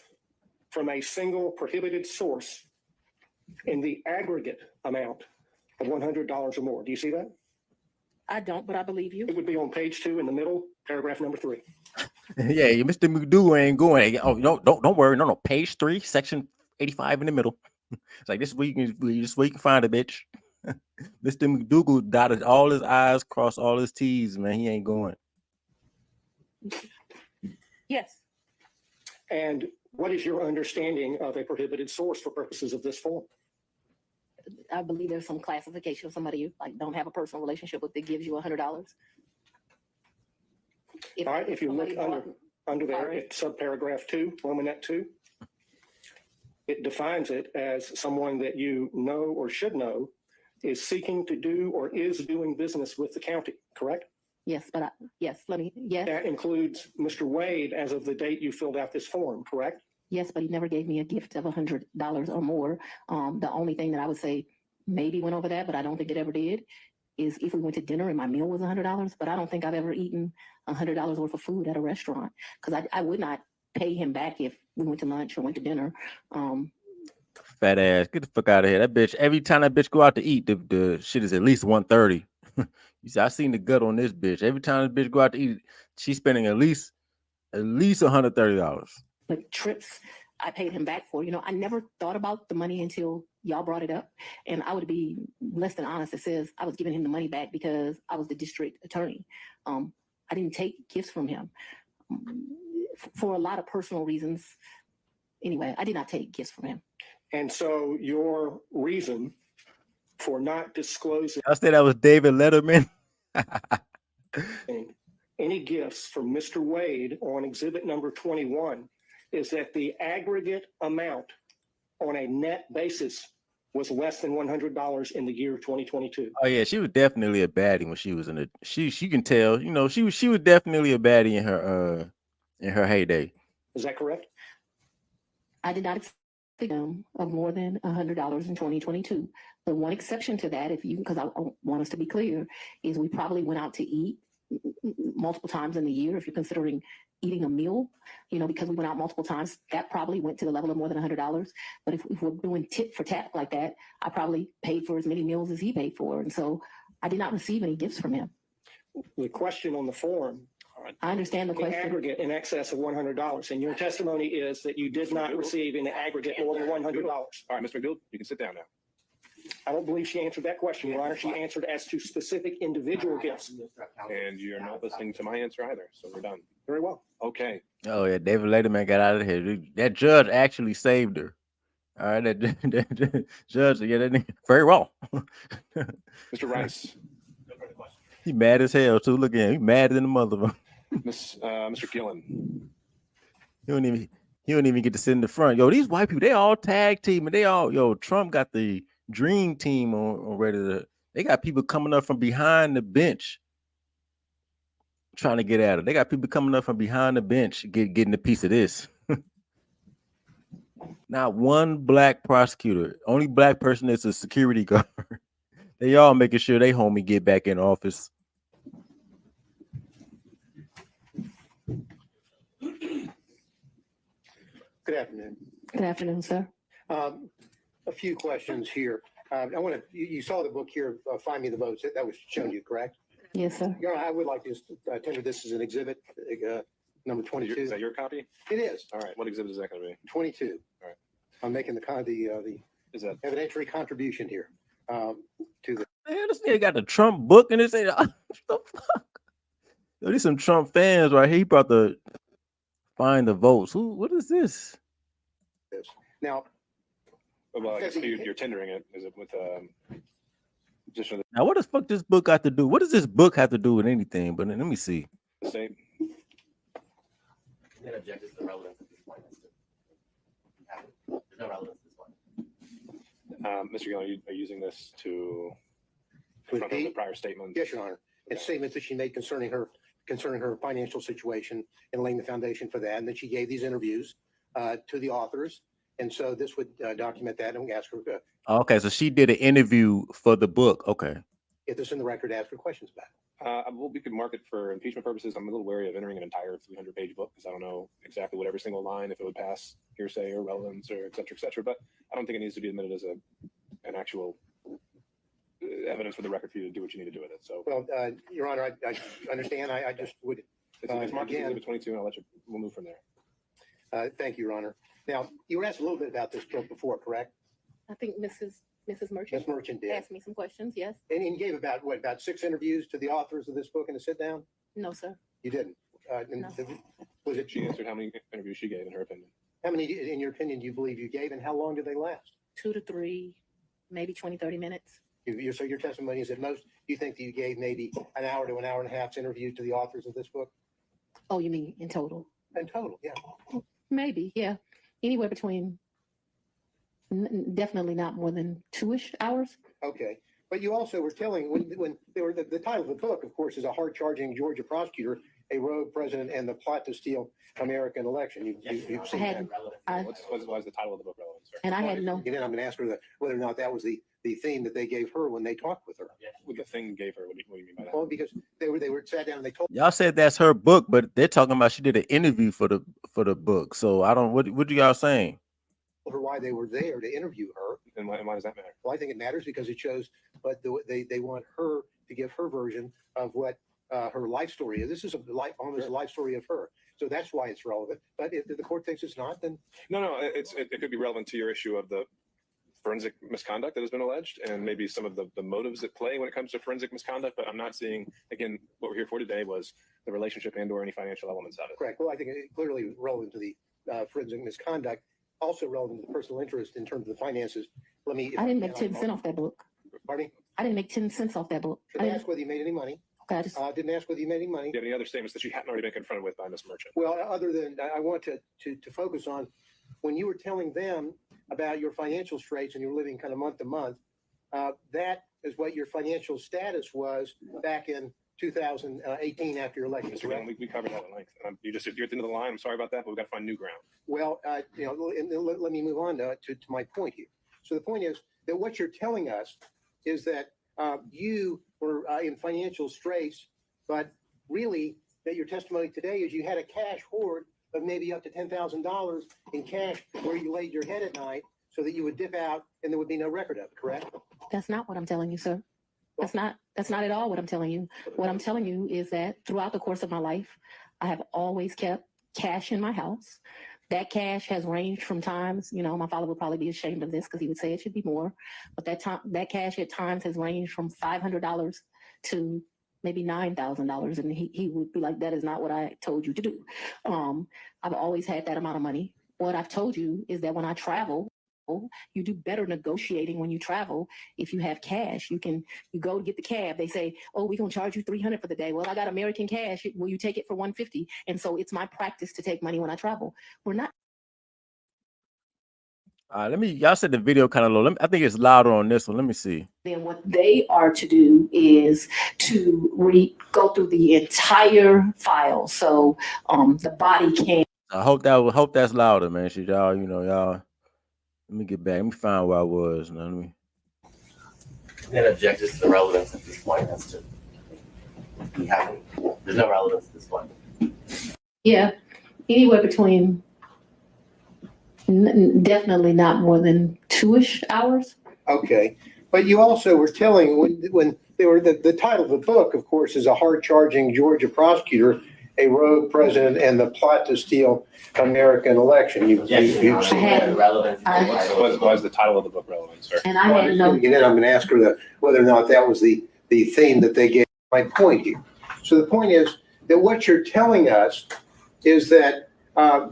from a single prohibited source in the aggregate amount of $100 or more. Do you see that? I don't, but I believe you. It would be on page 2 in the middle, paragraph number 3. Yeah, Mr. McDougall ain't going. Oh, no, don't worry. No, page 3, section 85 in the middle. It's like this week you can find a bitch. Mr. McDougall dotted all his I's, crossed all his T's, man. He ain't going. Yes. And what is your understanding of a prohibited source for purposes of this form? I believe there's some classification of somebody you like don't have a personal relationship with that gives you $100. All right, if you look under there, it's subparagraph 2, Romanet 2. It defines it as someone that you know or should know is seeking to do or is doing business with the county, correct? Yes, but yes, yes. That includes Mr. Wade as of the date you filled out this form, correct? Yes, but he never gave me a gift of $100 or more. The only thing that I would say maybe went over that, but I don't think it ever did, is if we went to dinner and my meal was $100. But I don't think I've ever eaten $100 worth of food at a restaurant, because I would not pay him back if we went to lunch or went to dinner. Fat ass, get the fuck out of here. That bitch, every time that bitch go out to eat, the shit is at least 130. You see, I seen the gut on this bitch. Every time this bitch go out to eat, she's spending at least $130. But trips I paid him back for. I never thought about the money until y'all brought it up. And I would be less than honest. It says I was giving him the money back because I was the district attorney. I didn't take gifts from him for a lot of personal reasons. Anyway, I did not take gifts from him. And so your reason for not disclosing I said that was David Letterman. any gifts from Mr. Wade on exhibit number 21 is that the aggregate amount on a net basis was less than $100 in the year 2022. Oh yeah, she was definitely a baddie when she was in the. She can tell. She was definitely a baddie in her heyday. Is that correct? I did not expect them of more than $100 in 2022. The one exception to that, because I want us to be clear, is we probably went out to eat multiple times in the year. If you're considering eating a meal, because we went out multiple times, that probably went to the level of more than $100. But if we're doing tit for tat like that, I probably paid for as many meals as he paid for. And so I did not receive any gifts from him. The question on the form, I understand the in question. aggregate in excess of $100. And your testimony is that you did not receive in aggregate more than $100. All right, Mr. McDougal, you can sit down now. I don't believe she answered that question, Your Honor. She answered as to specific individual gifts. And you're not listening to my answer either, so we're done. Very well. Okay. Oh yeah, David Letterman got out of here. That judge actually saved her. All right, that judge, yeah, that nigga, very well. Mr. Rice. He mad as hell too. Look at him. He mad than the mother. Mr. Gillen. He don't even get to sit in the front. Yo, these white people, they all tag team and Trump got the dream team on ready to. They got people coming up from behind the bench trying to get at it. They got people coming up from behind the bench getting a piece of this. Not one black prosecutor. Only black person is a security guard. They all making sure they homie get back in office. Good afternoon. Good afternoon, sir. A few questions here. You saw the book here, Find Me the Votes. That was shown you, correct? Yes, sir. Your Honor, I would like to tender this as an exhibit, number 22. Is that your copy? It is, All right. What exhibit is that going to be? 22. All right. I'm making the Is that evidentiary contribution here to the. Man, this nigga got the Trump book and this ain't what the fuck. Yo, these some Trump fans right here. He brought the Find the Votes. What is this? Now, well, I guess you're tendering it. Is it with just for Now, what the fuck this book got to do? What does this book have to do with anything? But let me see. the state? Then object is the relevance at this point. There's no relevance at this point. Mr. Gillen, are you using this to confront her with prior statements? yes, Your Honor, and statements that she made concerning her financial situation and laying the foundation for that, and that she gave these interviews to the authors. And so this would document that, and we ask her Okay, so she did an interview for the book. Okay. get this in the record, ask her questions about it. Well, we could mark it for impeachment purposes. I'm a little wary of entering an entire 300-page book because I don't know exactly what every single line, if it would pass hearsay or relevance or et cetera, et cetera. But I don't think it needs to be admitted as an actual evidence for the record for you to do what you need to do with it. So, Well, Your Honor, I understand. I just would. it's marked as Again- Exhibit 22, and we'll move from there. Thank you, Your Honor. Now, you were asked a little bit about this book before, correct? I think Mrs. Merchant Ms. Merchant did. asked me some questions. Yes. And you gave about 6 interviews to the authors of this book in a sit down? No, sir. You didn't. And No. Was it She answered how many interviews she gave, in her opinion. how many, in your opinion, do you believe you gave, and how long did they last? 2 to 3, maybe 20, 30 minutes. So your testimony is that most, you think that you gave maybe an hour to an hour and a half's interview to the authors of this book? Oh, you mean in total? In total, yeah. Maybe, yeah. Anywhere between, definitely not more than 2-ish hours. Okay. But you also were telling when they were the title of the book, of course, is A Hard-Charging Georgia Prosecutor, a Rogue President, and the Plot to Steal American Election. You've seen that. What's the title of the book relevant, sir? And I had no. Again, I'm going to ask her whether or not that was the theme that they gave her when they talked with her. What the thing gave her? What do you mean by that? Well, because they were sat down and they told Y'all said that's her book, but they're talking about she did an interview for the book. So I don't. What y'all saying? her why they were there to interview her. And why does that matter? Well, I think it matters because it shows, but they want her to give her version of what her life story is. This is almost a life story of her. So that's why it's relevant. But if the court thinks it's not, then No, it could be relevant to your issue of the forensic misconduct that has been alleged, and maybe some of the motives at play when it comes to forensic misconduct. But I'm not seeing, again, what we're here for today was the relationship and/or any financial elements of it. correct. Well, I think it's clearly relevant to the forensic misconduct, also relevant to the personal interest in terms of the finances. I didn't make 10 cents off that book. Pardon me? I didn't make 10 cents off that book. Didn't ask whether you made any money. Okay, I just, Didn't ask whether you made any money. Do you have any other statements that you hadn't already been confronted with by Ms. Merchant? Well, other than I want to focus on when you were telling them about your financial straits and you were living kind of month to month, that is what your financial status was back in 2018 after your election. Mr. Young, we covered that at length. You're at the end of the line. I'm sorry about that, but we've got to find new ground. Well, let me move on to my point here. So the point is that what you're telling us is that you were in financial straits, but really that your testimony today is you had a cash hoard of maybe up to $10,000 in cash where you laid your head at night so that you would dip out and there would be no record of it, correct? that's not what I'm telling you, sir. That's not at all what I'm telling you. What I'm telling you is that throughout the course of my life, I have always kept cash in my house. That cash has ranged from times, my father would probably be ashamed of this because he would say it should be more. But that cash at times has ranged from $500 to maybe $9,000. And he would be like, that is not what I told you to do. I've always had that amount of money. What I've told you is that when I travel, you do better negotiating when you travel. If you have cash, you go to get the cab. They say, oh, we're going to charge you $300 for the day. Well, I got American cash. Will you take it for $150? And so it's my practice to take money when I travel. We're not. Y'all said the video kind of low. I think it's louder on this one. Let me see. Then what they are to do is to go through the entire file. So the body can. I hope that's louder, man. Y'all. Let me get back. Let me find where I was. Let me. And objections to the relevance at this point as to there's no relevance at this point. Yeah, anywhere between definitely not more than 2-ish hours. Okay. But you also were telling when they were the title of the book, of course, is A Hard-Charging Georgia Prosecutor, a Rogue President, and the Plot to Steal American Election. You've seen Relevance. Why is the title of the book relevant, sir? And I had no. I'm going to ask her whether or not that was the theme that they gave. My point here. So the point is that what you're telling us is that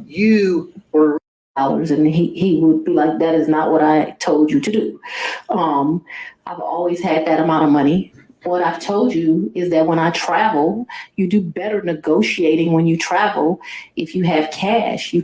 you were. And he would be like, that is not what I told you to do. I've always had that amount of money. What I've told you is that when I travel, you do better negotiating when you travel. If you have cash, you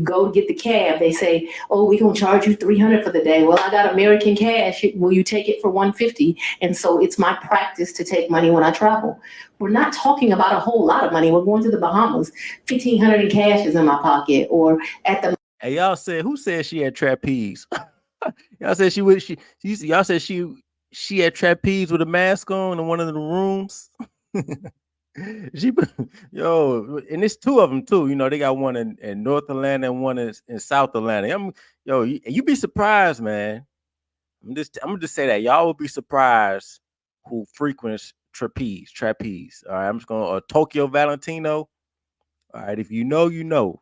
go to get the cab. They say, oh, we're going to charge you $300 for the day. Well, I got American cash. Will you take it for $150? And so it's my practice to take money when I travel. We're not talking about a whole lot of money. We're going to the Bahamas. $1,500 in cash is in my pocket, or at the. Hey, y'all said who said she had trapeze? Y'all said y'all said she had trapeze with a mask on in one of the rooms. And it's two of them too. They got one in North Atlanta and one in South Atlanta. You be surprised, man. I'm gonna just say that y'all will be surprised who frequents trapeze. All right, I'm just gonna Tokyo Valentino. All right, if you know,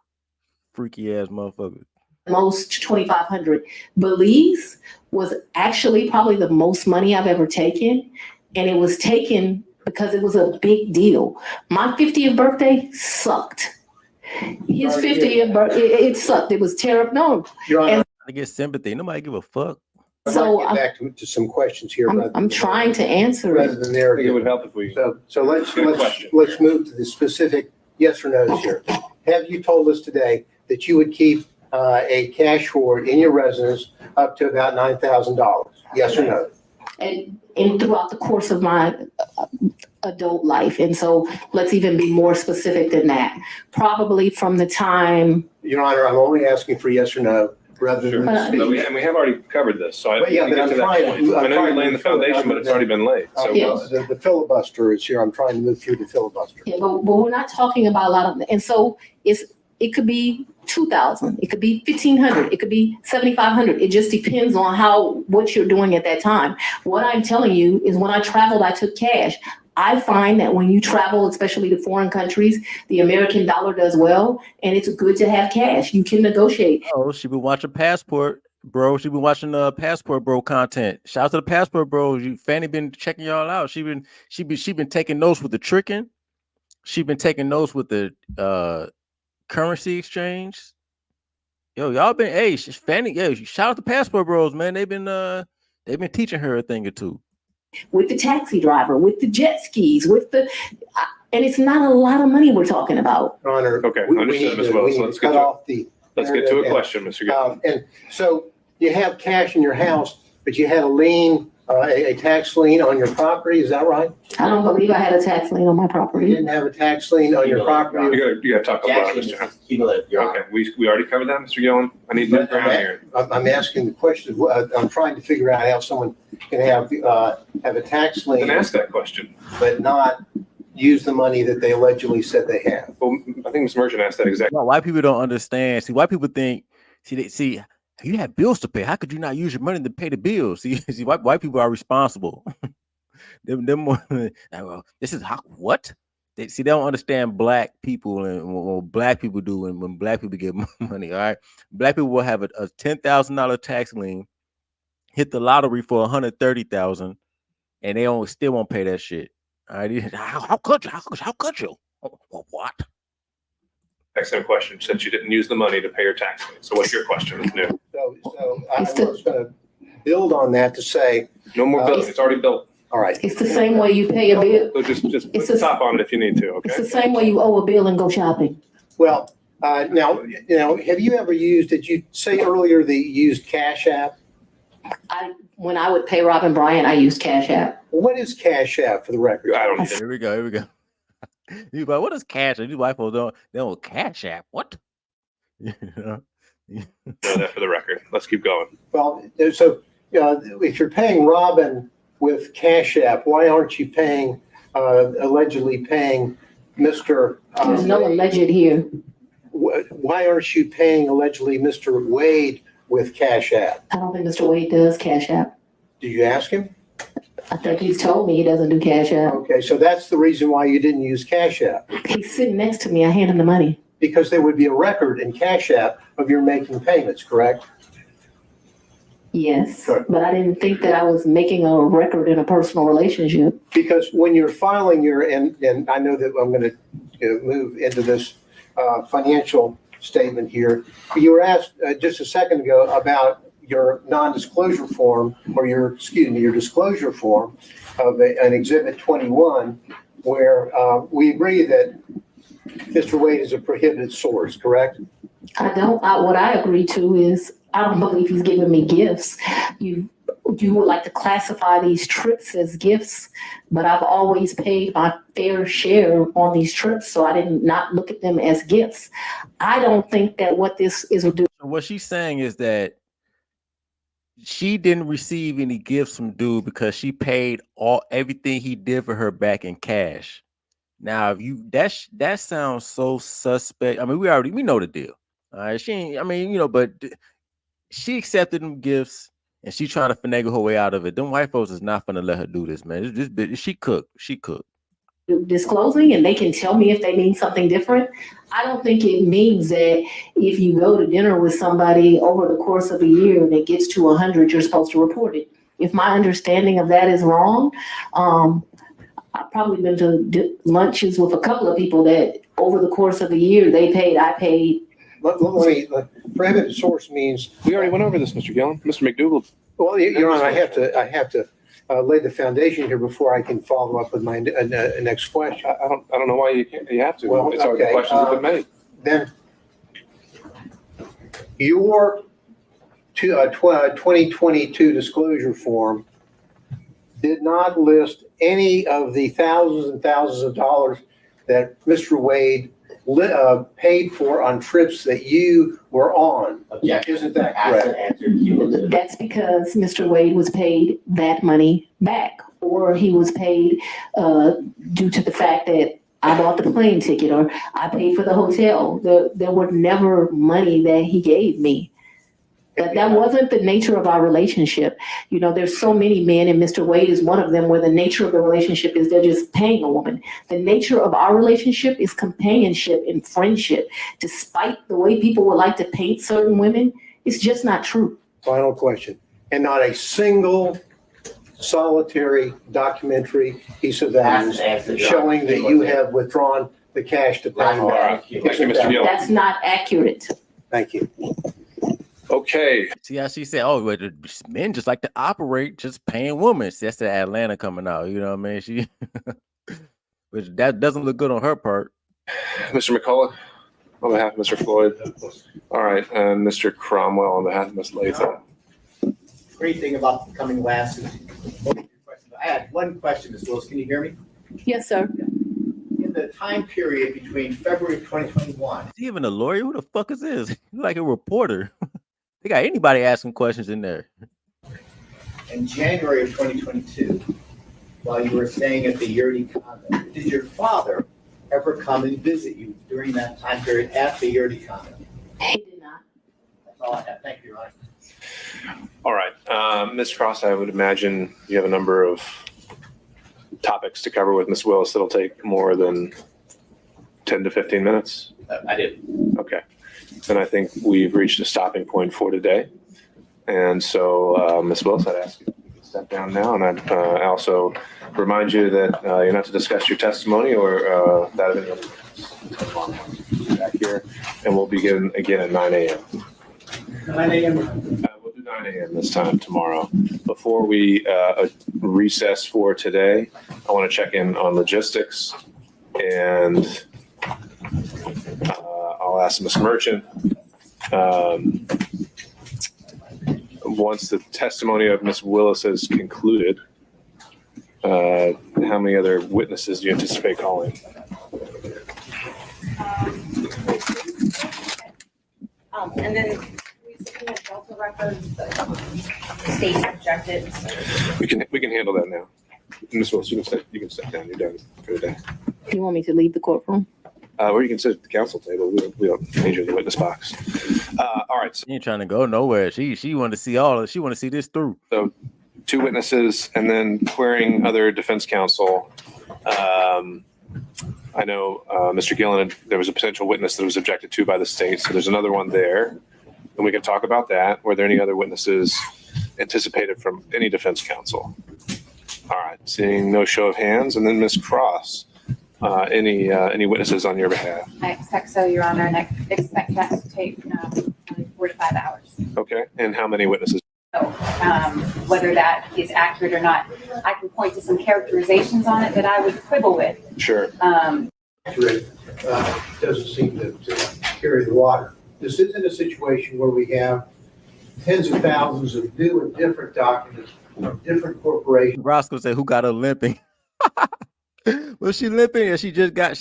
freaky ass motherfucker. Most 2,500. Belize was actually probably the most money I've ever taken. And it was taken because it was a big deal. My 50th birthday sucked. His 50th birthday, it sucked. It was terrible. No. Your Honor, I get sympathy. Nobody give a fuck. So I'd like to get back to some questions here. I'm trying to answer rather it. than I think narrative. it would help if we. So let's Good question. move to the specific yes or no's here. Have you told us today that you would keep a cash hoard in your residence up to about $9,000? Yes or no? and throughout the course of my adult life. And so let's even be more specific than that. Probably from the time. Your Honor, I'm only asking for yes or no rather Sure. than Uh, speak. And we have already covered this, so I But yeah, didn't but get I'm to that trying point. to- I'm I know trying you're to laying the move forward foundation, but it's already been laid. So Yes. The filibuster is here. I'm trying to move through the filibuster. Yeah, but we're not talking about a lot of, and so it could be 2,000, it could be 1,500, it could be 7,500. It just depends on what you're doing at that time. What I'm telling you is when I traveled, I took cash. I find that when you travel, especially to foreign countries, the American dollar does well, and it's good to have cash. You can negotiate. Oh, she been watching Passport, bro. She been watching Passport Bro content. Shout out to the Passport Bros. Fanny been checking y'all out. She been taking notes with the Trickin. She been taking notes with the currency exchange. Yo, y'all been Fanny. Yeah, shout out to Passport Bros, man. They've been teaching her a thing or two. With the taxi driver, with the jet skis, and it's not a lot of money we're talking about. Your Honor. Okay, we understood, need Ms. to- Willis. we need Let's to get cut to- off the let's get to a narrative. question, Mr. Gill. And so you have cash in your house, but you had a lien, a tax lien on your property. Is that right? I don't believe I had a tax lien on my You property. didn't have a tax lien on your property. You gotta talk about Objection, this, this John. is cumulative, Your Okay, Honor. we already covered that, Mr. Gillen. I need new ground here. I'm asking the question. I'm trying to figure out how someone can have a tax Then lien, ask that question. but not use the money that they allegedly said they have. Well, I think Ms. Merchant asked that exactly. No, white people don't understand. See, white people think. See, you have bills to pay. How could you not use your money to pay the bills? See, white people are responsible. them more. Well, this is how what. They don't understand black people and what black people do, and when black people get money. All right, black people will have a $10,000 tax lien, hit the lottery for 130,000, and they still won't pay that shit. All right, how could you? How could you? What? Excellent question. Since you didn't use the money to pay your tax lien. So what's your question? It's new. So I was going to build on that to say, No more bills. It's already built. all right, It's the same way you pay a bill. So just It's put the a- top on it if you need to, It's the okay? same way you owe a bill and go shopping. well, now, have you ever used, did you say earlier that you used Cash App? When I would pay Robin Bryant, I used Cash App. What is Cash App for the record? I don't need it. Here we go. You like, what is Cash App? These white folks don't Cash App. What? You know? Know that for the record. Let's keep going. Well, so if you're paying Robin with Cash App, why aren't you paying, allegedly paying Mr. There's no alleged here. Why aren't you paying allegedly Mr. Wade with Cash App? I don't think Mr. Wade does Cash App. Did you ask him? I think he's told me he doesn't do Cash App. Okay, so that's the reason why you didn't use Cash App, He's sitting next to me. I hand him the money. because there would be a record in Cash App of your making payments, correct? Yes, Sure. but I didn't think that I was making a record in a personal relationship. Because when you're filing your, and I know that I'm going to move into this financial statement here. You were asked just a second ago about your non-disclosure form, or your disclosure form of an Exhibit 21, where we agree that Mr. Wade is a prohibited source, correct? What I agree to is, I don't believe he's giving me gifts. You would like to classify these trips as gifts, but I've always paid my fair share on these trips, so I did not look at them as gifts. I don't think that what this is doing. What she's saying is that she didn't receive any gifts from dude because she paid everything he did for her back in cash. Now, if that sounds so suspect. I mean, we know the deal. All right, she ain't. I mean, but she accepted them gifts and she trying to finagle her way out of it. Them white folks is not gonna let her do this, man. This bitch, she cooked. Disclosing, and they can tell me if they mean something different. I don't think it means that if you go to dinner with somebody over the course of a year and it gets to 100, you're supposed to report it. If my understanding of that is wrong, I've probably been to lunches with a couple of people that over the course of a year, they paid, I paid. Prohibited source means. We already went over this, Mr. Gillen. Mr. McDougal. Well, Your Honor, I have to lay the foundation here before I can follow up with my next question. I don't know why you have to. Well, It's already, okay, questions have been made. Then your 2022 disclosure form did not list any of the thousands and thousands of dollars that Mr. Wade paid for on trips that you were on. Objection. Isn't that Ask correct? and answer cumulative. That's because Mr. Wade was paid that money back, or he was paid due to the fact that I bought the plane ticket or I paid for the hotel. There were never money that he gave me. That wasn't the nature of our relationship. You know, there's so many men, and Mr. Wade is one of them, where the nature of the relationship is they're just paying a woman. The nature of our relationship is companionship and friendship. Despite the way people would like to paint certain women, it's just not true. Final question. And not a single solitary documentary piece of Ask evidence and answer, John. showing that you have withdrawn the cash to pay. Ask and answer Thank you, cumulative. Mr. Gill. That's not accurate. Thank you. Okay. See how she said, "Oh, well, the men just like to operate, just paying women." See, that's the Atlanta coming out. You know what I mean? She, which that doesn't look good on her part. Mr. McCullough, on behalf of Mr. Floyd. All right, and Mr. Cromwell on behalf of Ms. Latham. Great thing about the coming last is, I had one question, Ms. Willis, can you hear me? Yes, sir. In the time period between February of 2021, Is he even a lawyer? Who the fuck is this? He's like a reporter. They got anybody asking questions in there. and January of 2022, while you were staying at the Yurdi condo, did your father ever come and visit you during that time period at the Yurdi condo? He did not. That's all I have. Thank you, Your Honor. All right, Ms. Cross, I would imagine you have a number of topics to cover with Ms. Willis that'll take more than 10 to 15 minutes. I did. Okay. Then I think we've reached a stopping point for today. And so, Ms. Willis, I'd ask you to step down now. And I'd also remind you that you're not to discuss your testimony or that of any other witness. Back here. And we'll begin again at 9 a.m. 9 a.m. We'll do 9 a.m. this time tomorrow. Before we recess for today, I want to check in on logistics. And I'll ask Ms. Merchant. Once the testimony of Ms. Willis is concluded, how many other witnesses do you anticipate calling? And then we subpoena Delta records, the state objected. We can handle that now. Ms. Willis, you can step down. You're done for the day. You want me to leave the courtroom? Or you can sit at the council table. We don't need you in the witness box. All right. So She ain't trying to go nowhere. She wanted to see all of. She want to see this through. two witnesses and then querying other defense counsel. I know Mr. Gillen, there was a potential witness that was objected to by the state. So there's another one there. And we can talk about that. Were there any other witnesses anticipated from any defense counsel? All right. Seeing no show of hands. And then Ms. Cross, any witnesses on your behalf? I expect so, Your Honor, and I expect that to take 4 to 5 hours. Okay. And how many witnesses? So whether that is accurate or not, I can point to some characterizations on it that I would quibble with. Sure. Doesn't seem to carry the water. This isn't a situation where we have tens of thousands of new and different documents from different corporations. Roscoe said, "Who got her limping?" Well, she limping, and she just got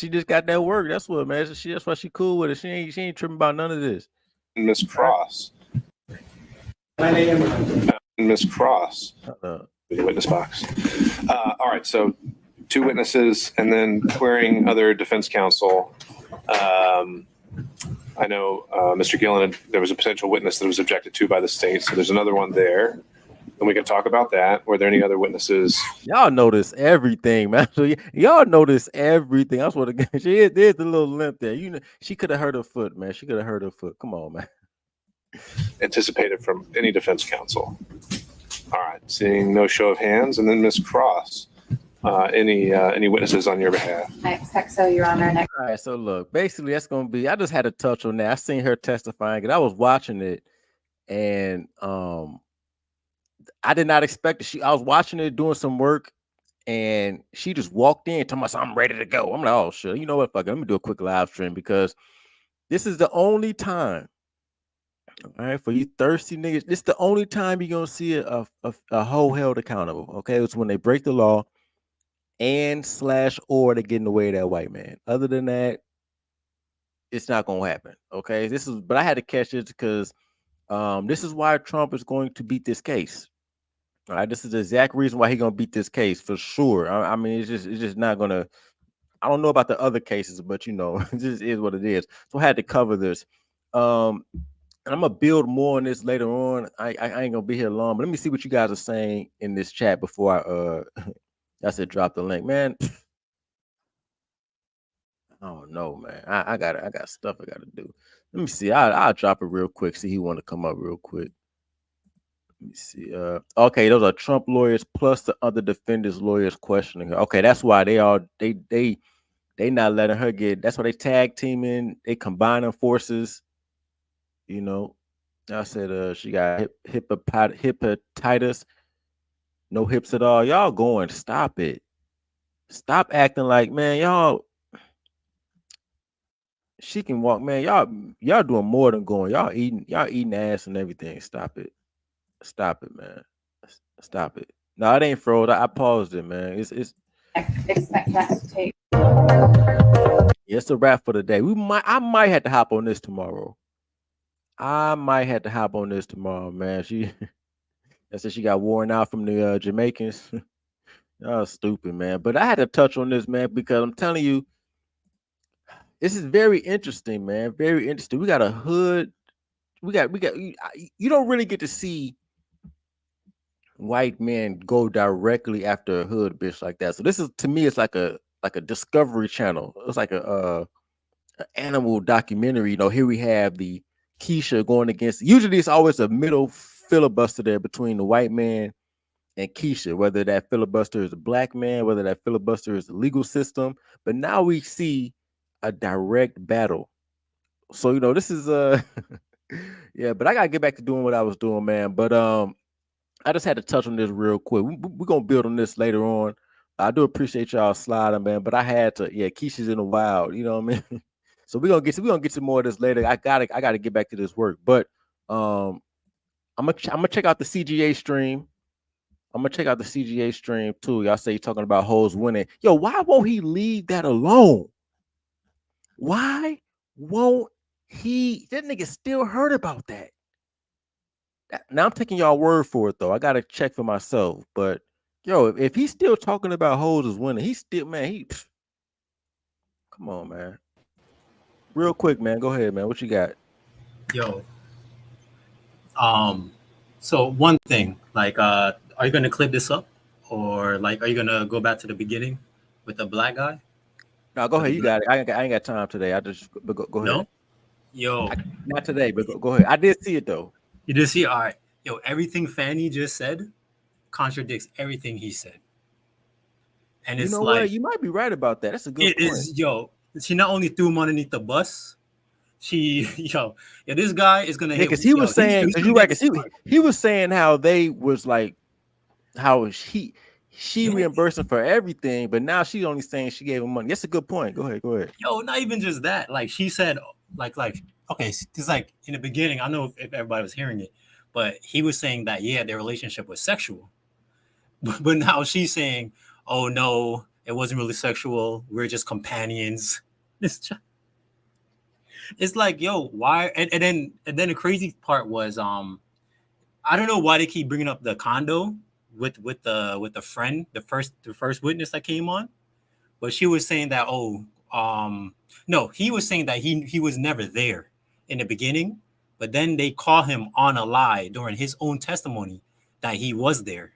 that work. That's what, man. That's why she cool with it. She ain't tripping about none of this. Ms. Cross. 9 a.m. Ms. Cross. Uh, The witness box. All right. So two witnesses and then querying other defense counsel. I know Mr. Gillen, there was a potential witness that was objected to by the state. So there's another one there. And we can talk about that. Were there any other witnesses? Y'all notice everything, man. So y'all notice everything. That's what there's the little limp there. You know, she could have hurt her foot, man. She could have hurt her foot. Come on, man. Anticipated from any defense counsel? All right. Seeing no show of hands. And then Ms. Cross, any witnesses on your behalf? I expect so, Your Honor, and I All right, so look, basically that's gonna be. I just had to touch on that. I seen her testifying, and I was watching it, and I did not expect it. I was watching it doing some work, and she just walked in, talking about, "I'm ready to go." I'm like, "Oh shit, you know what? Fuck it. Let me do a quick live stream because this is the only time All right, for you thirsty niggas, this the only time you're gonna see a hoe held accountable. Okay, it's when they break the law and slash or they get in the way of that white man. Other than that, it's not gonna happen. Okay, but I had to catch it because this is why Trump is going to beat this case. All right, this is the exact reason why he's gonna beat this case for sure. I mean, it's just not gonna. I don't know about the other cases, but it just is what it is. So I had to cover this. And I'm gonna build more on this later on. I ain't gonna be here long, but let me see what you guys are saying in this chat before I said drop the link, man. I don't know, man. I got stuff I gotta do. Let me see. I'll drop it real quick. See, he want to come up real quick. Let me see. Okay, those are Trump lawyers plus the other defendants' lawyers questioning her. Okay, that's why they not letting her get. That's why they tag teaming. They combining forces. I said she got hepatitis, no hips at all. Y'all going? Stop it. Stop acting like, man, y'all. She can walk, man. Y'all doing more than going. Y'all eating ass and everything. Stop it. Stop it, man. Stop it. No, it ain't fraud. I paused it, man. It's Expect that to take. it's a wrap for the day. I might have to hop on this tomorrow. Man. I said she got worn out from the Jamaicans. Oh, stupid, man. But I had to touch on this, man, because I'm telling you, this is very interesting, man. Very interesting. We got a hood. We got. You don't really get to see white men go directly after a hood bitch like that. So this is, to me, it's like a Discovery Channel. It's like a animal documentary. Here we have the Keisha going against. Usually, it's always a middle filibuster there between the white man and Keisha, whether that filibuster is a black man, whether that filibuster is the legal system. But now we see a direct battle. So, this is yeah, but I gotta get back to doing what I was doing, man. But I just had to touch on this real quick. We're gonna build on this later on. I do appreciate y'all sliding, man. But I had to, yeah, Keisha's in the wild, you know what I mean? So we're gonna get to more of this later. I gotta get back to this work. But I'm gonna check out the CGA stream. I'm gonna check out the CGA stream too. Y'all say you're talking about hoes winning. Yo, why won't he leave that alone? Why won't he? That nigga still heard about that. Now I'm taking y'all word for it though. I gotta check for myself. But yo, if he's still talking about hoes as winning, he's still, man. Come on, man. Real quick, man. Go ahead, man. What you got? Yo. So one thing, like, are you gonna clip this up, or like, are you gonna go back to the beginning with the black guy? No, go ahead. You got it. I ain't got time today. I just go ahead. No. Yo. Not today, but go ahead. I did see it though. You did see it? All right. Yo, everything Fani just said contradicts everything he said. And it's what? You might be right about that. That's a good point. Yo, she not only threw him underneath the bus, this guy is gonna hit. Because he was saying, he was saying how they was like, how she reimbursed him for everything, but now she's only saying she gave him money. That's a good point. Go ahead. Yo, not even just that. Like she said, like okay, because like in the beginning, I don't know if everybody was hearing it, but he was saying that their relationship was sexual, but now she's saying, oh no, it wasn't really sexual. We're just companions. It's like, yo, why? And then the crazy part was, I don't know why they keep bringing up the condo with the friend, the first witness that came on, but she was saying that, no, he was saying that he was never there in the beginning, but then they call him on a lie during his own testimony that he was there.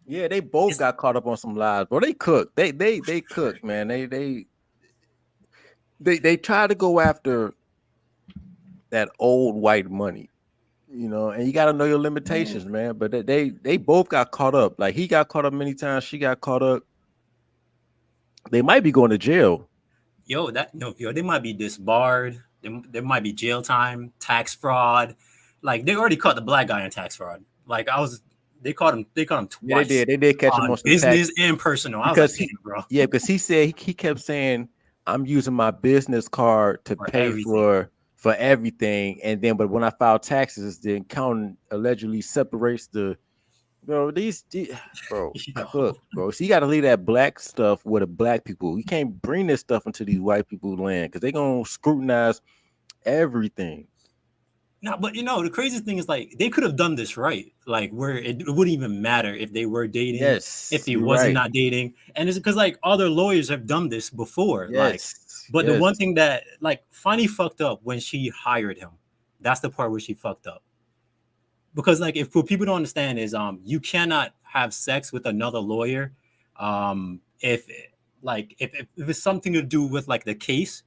Yeah, they both got caught up on some lies, bro. They cooked. They cooked, man. They try to go after that old white money, and you got to know your limitations, man. But they both got caught up. Like he got caught up many times. She got caught up. They might be going to jail. They might be disbarred. There might be jail time, tax fraud. Like they already caught the black guy in tax fraud. Like they caught him twice. Yeah, they did catch him on business and personal. Because he said he kept saying, I'm using my business card to pay for for everything. And then, but when I file taxes, the accountant allegedly separates the, bro, look, bro. So you got to leave that black stuff with the black people. You can't bring this stuff into these white people's land because they're going to scrutinize everything. No, but the crazy thing is like they could have done this right, like where it wouldn't even matter if they were dating, Yes, if they you're wasn't right. not dating, and it's because like other lawyers have done this before, like. Yes, But the yes. one thing that like Fani fucked up when she hired him, that's the part where she fucked up. Because like if what people don't understand is you cannot have sex with another lawyer if it's something to do with like the case.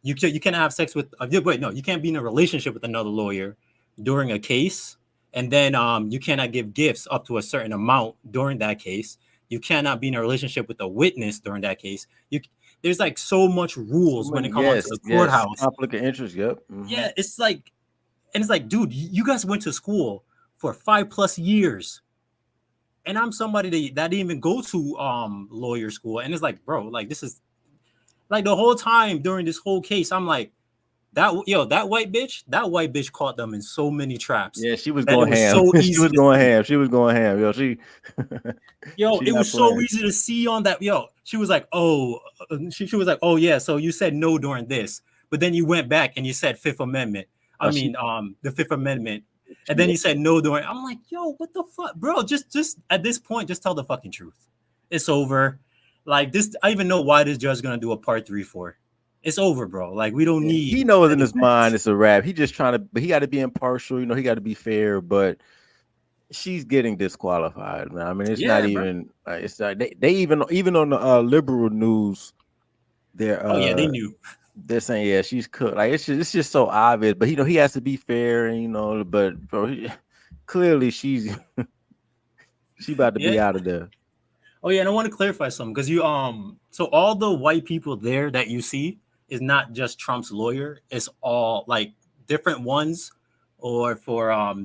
You cannot have sex with wait, no, you can't be in a relationship with another lawyer during a case, and then you cannot give gifts up to a certain amount during that case. You cannot be in a relationship with a witness during that case. There's like so much rules when it comes to the courthouse. Conflict of interest. Yep. Yeah, it's like, dude, you guys went to school for 5+ years, and I'm somebody that didn't even go to lawyer school, and it's like, bro, like this is like the whole time during this whole case, I'm like, that white bitch caught them in so many traps. Yeah, she was that going it was ham. so She easy was to going see. ham. She was going ham. Yo, she it was so easy to see on that. She was like, oh, she was like, oh yeah, so you said no during this, but then you went back and you said Fifth Amendment. The Fifth Amendment, and then you said no during. I'm like, yo, what the fuck, bro? Just at this point, just tell the fucking truth. It's over. Like this, I even know why this judge is gonna do a part 3 for. It's over, bro. Like we don't need. He knows in his mind it's a wrap. He just trying to, but he got to be impartial. He got to be fair. But she's getting disqualified, man. I mean, it's not even. It's not. They even on the liberal news, they're they knew. They're saying she's cooked. Like it's just so obvious. But he has to be fair, and but bro, clearly she's she about to be out of there. Oh yeah, and I want to clarify something because you so all the white people there that you see is not just Trump's lawyer. It's all like different ones, or for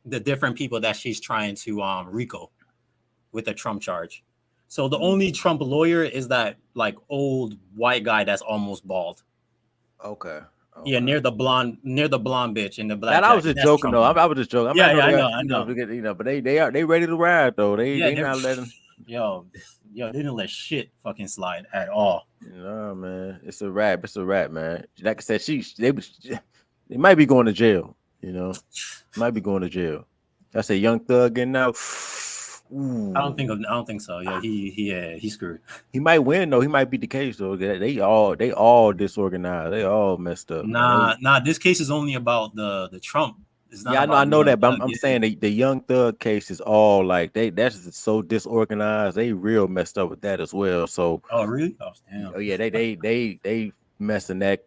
the different people that she's trying to RICO with a Trump charge. So the only Trump lawyer is that like old white guy that's almost bald. Okay. Yeah, near the blonde bitch in the black. That I was just joking though. I was just joking. I know. But they ready to ride though. They not letting. Yo, they didn't let shit fucking slide at all. No, man, it's a wrap. It's a wrap, man. Like I said, they might be going to jail. Might be going to jail. That's a Young Thug getting out. Ooh. I don't think so. Yeah, he's screwed. He might win though. He might beat the case though. They all disorganized. They all messed up. Nah. This case is only about the Trump. It's not I know that, but I'm saying the Young Thug case is all like that's just so disorganized. They real messed up with that as well. So. Oh really? Oh damn. Oh yeah, they messing that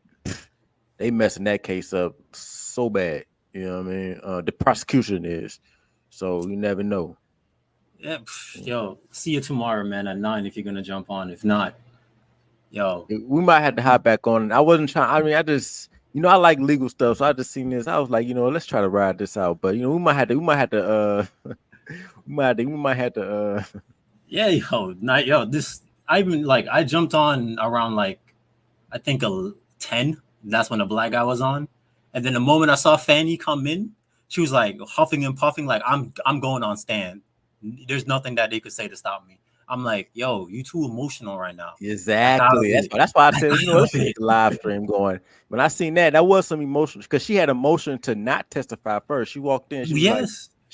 case up so bad. You know what I mean? The prosecution is. So you never know. Yeah, yo, see you tomorrow, man, at 9 if you're gonna jump on. If not, yo, we might have to hop back on. I wasn't trying. I mean, I just, I like legal stuff, so I just seen this. I was like, let's try to ride this out. But we might have to. Yeah, this. I jumped on around like, I think 10. That's when the black guy was on, and then the moment I saw Fani come in, she was like huffing and puffing, like I'm going on stand. There's nothing that they could say to stop me. I'm like, yo, you too emotional right now. Exactly. That's why I said, let's get the live stream going. When I seen that was some emotion because she had a motion to not testify first. She walked in. She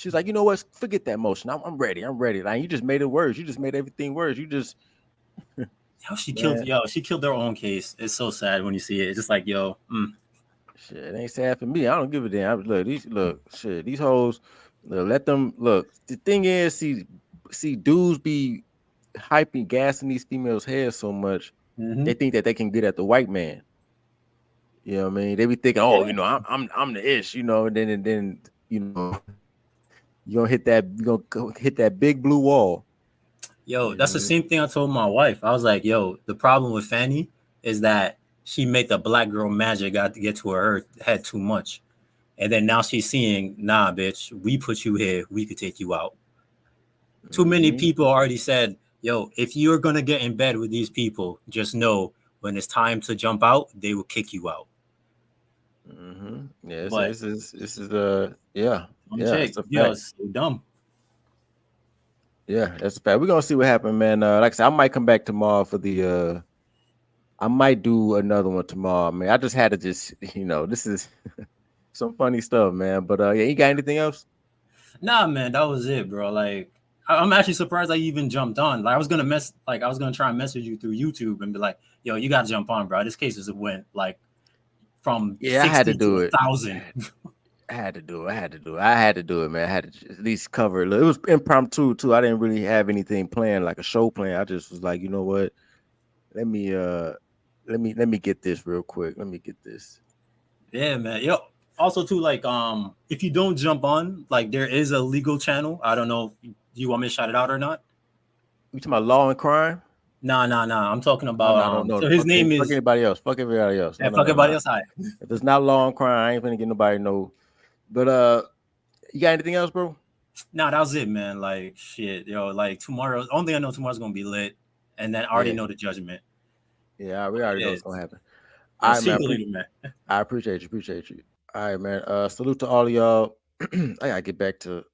was like, you know what? Forget that motion. I'm ready. I'm ready. Like you just made it worse. You just made everything worse. You just. She killed their own case. It's so sad when you see it. It's just like, yo. Shit, it ain't sad for me. I don't give a damn. These hoes. Let them look. The thing is, see, dudes be hyping, gassing these females' heads so much. They think that they can get at the white man. You know what I mean? They be thinking, I'm the ish, and then you're gonna hit that big blue wall. Yo, that's the same thing I told my wife. I was like, yo, the problem with Fani is that she made the black girl magic got to get to her head too much. And then now she's seeing, nah, bitch, we put you here. We could take you out. Too many people already said, yo, if you're going to get in bed with these people, just know when it's time to jump out, they will kick you out. Yeah, But this is yeah, I'm yeah, check, it's a yo, fact. it's so dumb. Yeah, that's a fact. We're gonna see what happens, man. Like I said, I might come back tomorrow for the I might do another one tomorrow, man. I just had to this is some funny stuff, man. But yeah, you got anything else? Nah, man, that was it, bro. Like, I'm actually surprised I even jumped on. Like, I was gonna try and message you through YouTube and be like, "Yo, you gotta jump on, bro. This case is went like from Yeah, I had to 60 to do it. 1,000." I had to do it. I had to do it. I had to do it, man. I had to at least cover it. It was impromptu too. I didn't really have anything planned, like a show plan. I just was like, you know what? Let me let me get this real quick. Let me get this. Yeah, man. Yo, also too, like, if you don't jump on, like, there is a legal channel. I don't know. Do you want me to shout it out or not? You talking about law and crime? Nah, nah, nah. I'm talking Oh about no, no, no. so his name Fuck is anybody else. Fuck everybody else. No, yeah, no, fuck no, no. everybody else. All right. If it's not law and crime, I ain't gonna get nobody no. But you got anything else, bro? Nah, that was it, man. Like shit, yo, like tomorrow. Only thing I know tomorrow's gonna be lit. And then I already Yeah, know the judgment. yeah. We already know Yeah. what's gonna happen. Yo, All right, see man. you later, man. I appreciate you. Appreciate you. All right, man. Salute to all of y'all. I gotta get back to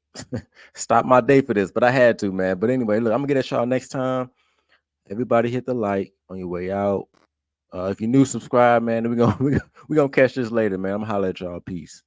stop my day for this, but I had to, man. But anyway, look, I'm gonna get at y'all next time. Everybody hit the like on your way out. If you're new, subscribe, man. We're gonna catch this later, man. I'm gonna holler at y'all. Peace.